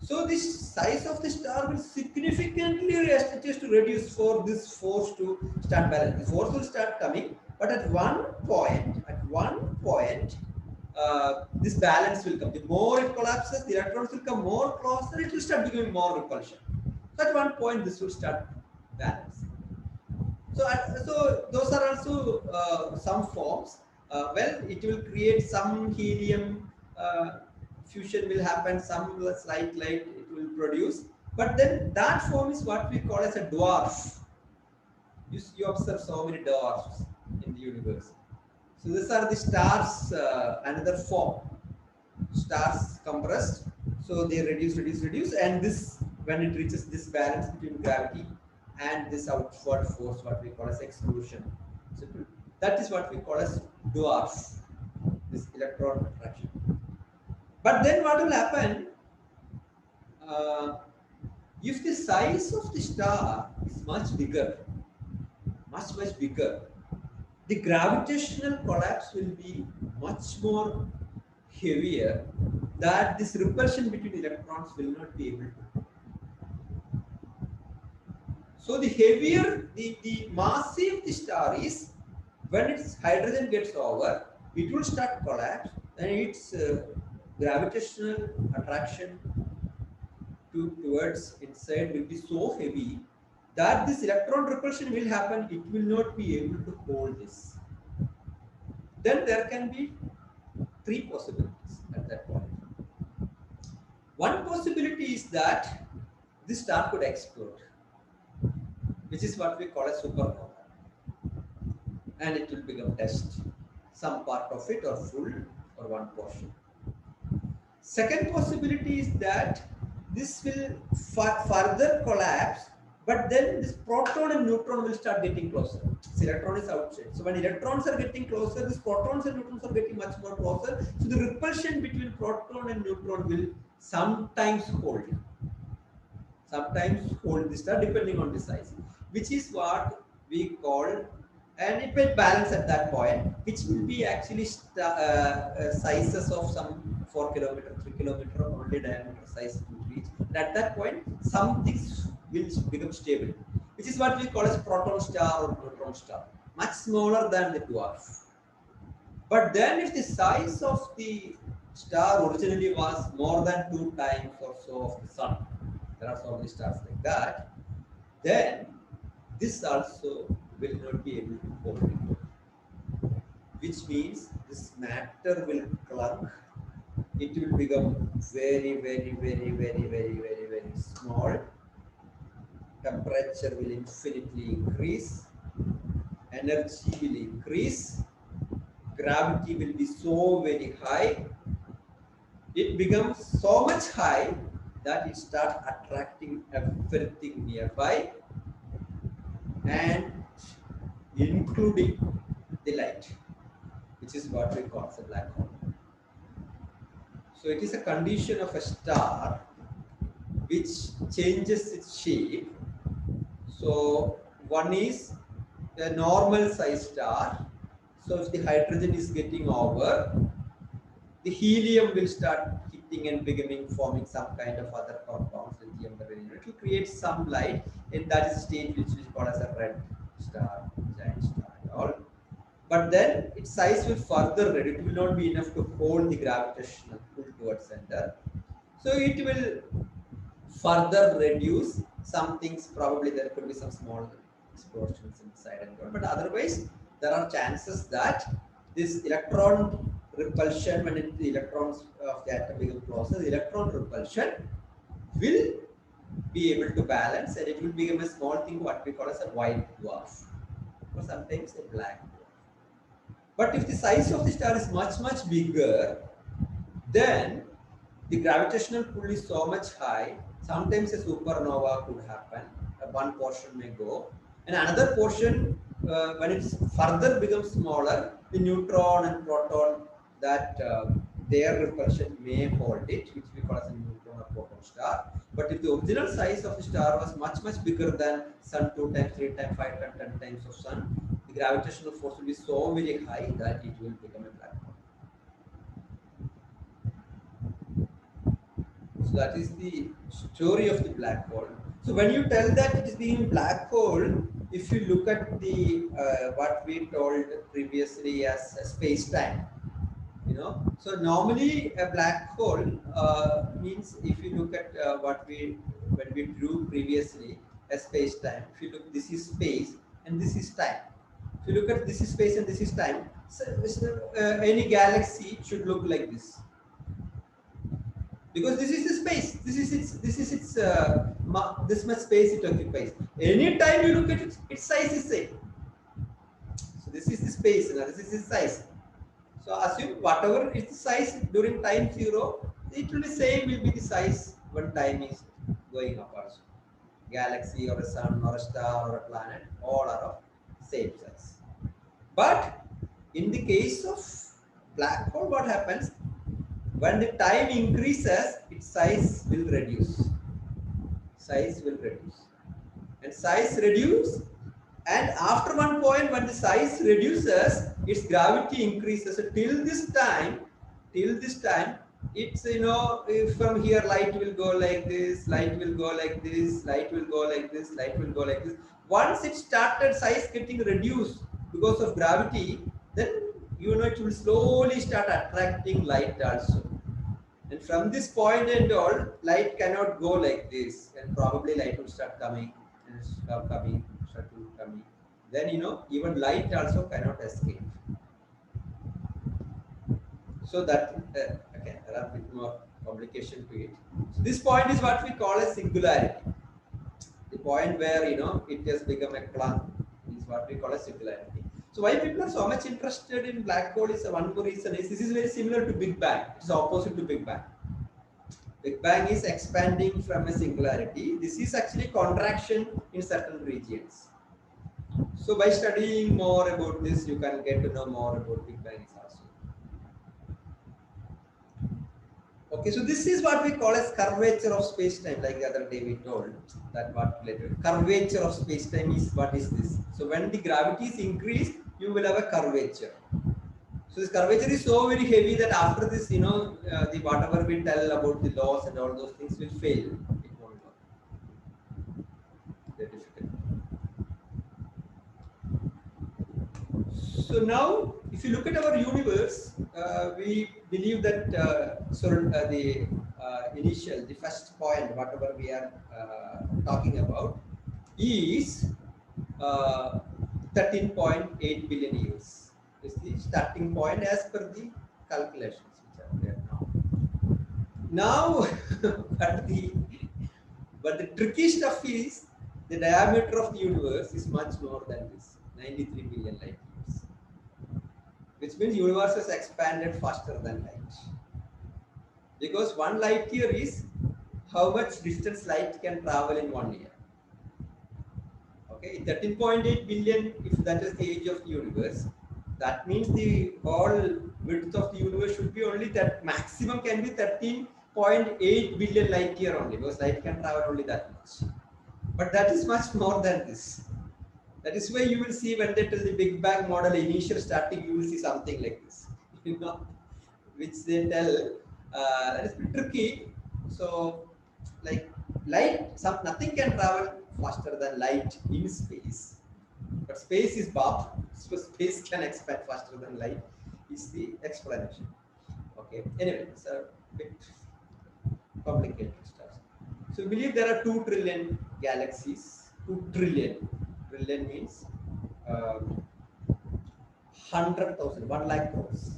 So the size of the star will significantly reduce for this force to start balance. The force will start coming, but at one point, this balance will come. The more it collapses, the electrons will come more closer, it will start becoming more repulsion. So at one point, this will start balancing. So those are also some forms. Well, it will create some helium fusion will happen, some slight light it will produce. But then that form is what we call as a dwarf. You observe so many dwarfs in the universe. So these are the stars, another form. Stars compressed, so they reduce, and this, when it reaches this balance between gravity and this outward force, what we call as exclusion. So that is what we call as dwarf, this electron attraction. But then what will happen? If the size of the star is much bigger, much bigger, the gravitational collapse will be much more heavier, that this repulsion between electrons will not be able to. So the heavier the massive the star is, when its hydrogen gets over, it will start collapse, and its gravitational attraction towards inside will be so heavy that this electron repulsion will happen. It will not be able to hold this. Then there can be three possibilities at that point. One possibility is that this star could explode, which is what we call a supernova, and it will become dust, some part of it or full or one portion. Second possibility is that this will further collapse, But then this proton and neutron will start getting closer. This electron is outside. So when electrons are getting closer, these protons and neutrons are getting much more closer. So the repulsion between proton and neutron will sometimes hold. Sometimes hold the star depending on the size, which is what we call, and it will balance at that point, which will be actually sizes of some 4 kilometer, 3 kilometer only diameter size will reach. And at that point, some things will become stable, which is what we call as proton star or neutron star, much smaller than the dwarf. But then if the size of the star originally was more than 2 times or so of the sun, there are so many stars like that, then this also will not be able to hold it. Which means this matter will clump, it will become very, very, very, very, very, very, very small, temperature will infinitely increase, energy will increase, gravity will be so very high, it becomes so much high that it starts attracting everything nearby and including the light, which is what we call the black hole. So it is a condition of a star which changes its shape. So one is a normal size star. So if the hydrogen is getting over, the helium will start hitting and becoming forming some kind of other compounds, lithium, it will create some light, and that is a state which is called as a red star, giant star, and all. But then its size will further reduce. It will not be enough to hold the gravitational pull towards center. So it will further reduce some things. Probably there could be some small explosions inside and all. But otherwise, there are chances that this electron repulsion, when the electrons of the atom become closer, the electron repulsion will be able to balance, and it will become a small thing, what we call as a white dwarf, or sometimes a black dwarf. But if the size of the star is much, much bigger, then the gravitational pull is so much high, sometimes a supernova could happen, one portion may go, and another portion, when it further becomes smaller, the neutron and proton, that their repulsion may hold it, which we call as a neutron or proton star. But if the original size of the star was much, much bigger than sun, 2 times, 3 times, 5 times, 10 times of sun, the gravitational force will be so very high that it will become a black hole. So that is the story of the black hole. So when you tell that it is being black hole, if you look at the what we told previously as space-time, so normally a black hole means, if you look at when we drew previously as space-time, if you look, this is space and this is time. If you look at this is space and this is time, so any galaxy should look like this, because this is the space, this is its this much space it occupies. Anytime you look at it, its size is same. So this is the space, now this is its size. So assume whatever is the size during time 0, it will be same, will be the size when time is going up also. Galaxy or a sun or a star or a planet, all are of same size. But in the case of black hole, what happens? When the time increases, its size will reduce. Size will reduce. And size reduce, and after one point, when the size reduces, its gravity increases. So till this time, it's, from here light will go like this, light will go like this, light will go like this, light will go like this. Once it started size getting reduced because of gravity, then it will slowly start attracting light also. And from this point and all, light cannot go like this, and probably light will start coming and start coming. Then even light also cannot escape. So that okay, there are a bit more complication to it. So this point is what we call a singularity. The point where it has become a clunk is what we call a singularity. So why people are so much interested in black hole is one reason is this is very similar to Big Bang. It's opposite to Big Bang. Big Bang is expanding from a singularity. This is actually contraction in certain regions. So by studying more about this, you can get to know more about Big Bang also. Okay, so this is what we call as curvature of space-time. Like the other day we told that what related curvature of space-time is what is this? So when the gravity is increased, you will have a curvature. So this curvature is so very heavy that after this, the whatever we tell about the laws and all those things will fail. It won't work. Very difficult. So now, if you look at our universe, we believe that the first point, whatever we are talking about, is uh, 13.8 billion years. Is the starting point as per the calculations which are there now. Now, but the tricky stuff is the diameter of the universe is much more than this, 93 billion light years, which means universe has expanded faster than light. Because 1 light year is how much distance light can travel in 1 year. Okay, 13.8 billion, if that is the age of the universe, that means the whole width of the universe should be only that maximum can be 13.8 billion light year only, because light can travel only that much. But that is much more than this. That is why you will see when they tell the Big Bang model initial starting, you will see something like this, which they tell. That is tricky. So, like light, nothing can travel faster than light in space, but space is Bob, so space can expand faster than light. Is the explanation. Okay. Anyway, it's a bit complicated stuff. So we believe there are 2 trillion galaxies. 2 trillion. Trillion means 100,000, 1 lakh crores.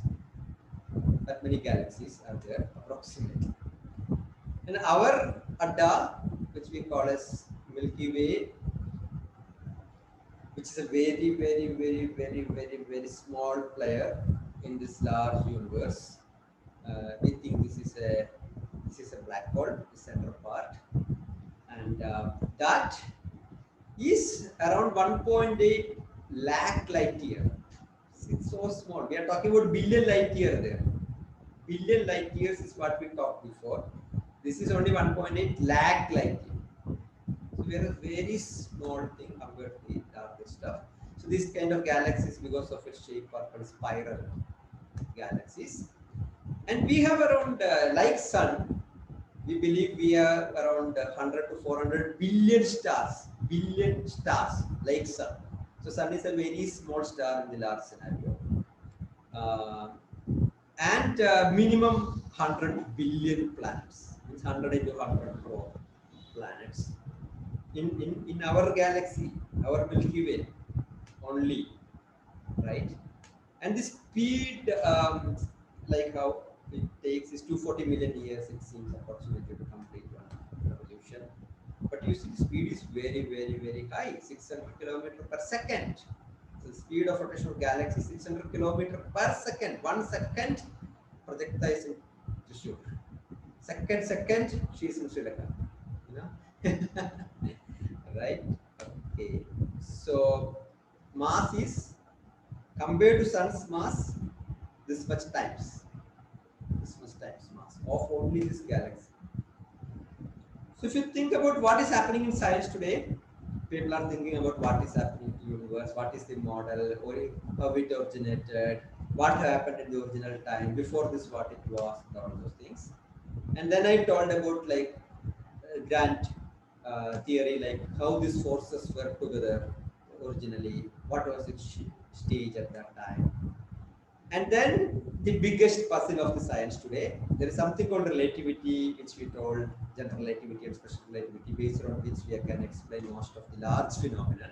That many galaxies are there approximately. And our Adda, which we call as Milky Way, which is a very, very, very, very, very, very small player in this large universe. We think this is a black hole, the center part, and that is around 1.8 lakh light year. It's so small. We are talking about billion light year there. Billion light years is what we talked before. This is only 1.8 lakh light year. So we are a very small thing compared to the darker stuff. So this kind of galaxies, because of its shape, are called spiral galaxies. And we have around, like Sun, we believe we are around 100 to 400 billion stars. Billion stars, like Sun. So Sun is a very small star in the large scenario. And minimum 100 billion planets. It's 100 into 100 crore planets. In our galaxy, our Milky Way only, right? And the speed, like how it takes is 240 million years, it seems approximately to complete one revolution. But you see, the speed is very, very, very high, 600 kilometers per second. So the speed of rotation of galaxy is 600 kilometers per second. 1 second, projectile is in Trishur. Second, she is in Sri Lanka. You know, right? Okay. So mass is compared to sun's mass, this much times mass of only this galaxy. So if you think about what is happening in science today, people are thinking about what is happening in the universe, what is the model, or how it originated, what happened in the original time, before this what it was, and all those things. And then I told about like grand theory, like how these forces were together originally, what was its stage at that time. And then the biggest puzzle of the science today, there is something called relativity, which we told general relativity and special relativity, based on which we can explain most of the large phenomenon.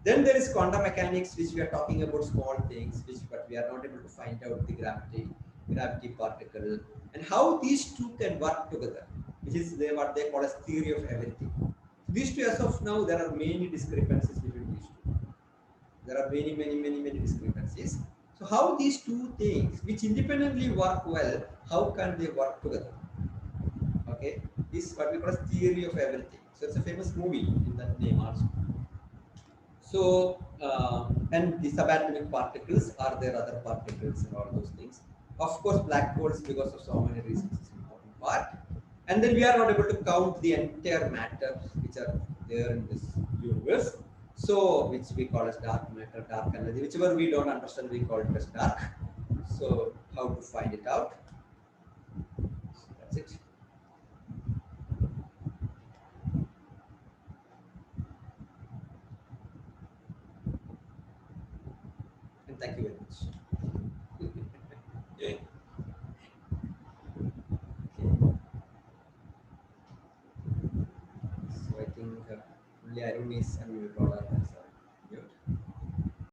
Then there is quantum mechanics, which we are talking about small things, but we are not able to find out the gravity particle, and how these two can work together, which is what they call as theory of everything. These two, as of now, there are many discrepancies between these two. There are many, many, many, many discrepancies. So how these two things, which independently work well, how can they work together? okay, is what we call as theory of everything. So it's a famous movie in that name also. So, and the subatomic particles, are there other particles and all those things? Of course, black holes, because of so many reasons, is an important part. And then we are not able to count the entire matter which are there in this universe. So, which we call as dark matter, dark energy, whichever we don't understand, we call it as dark. So, how to find it out? So that's it. And thank you very much. Okay. So I think only Arun is unmuted.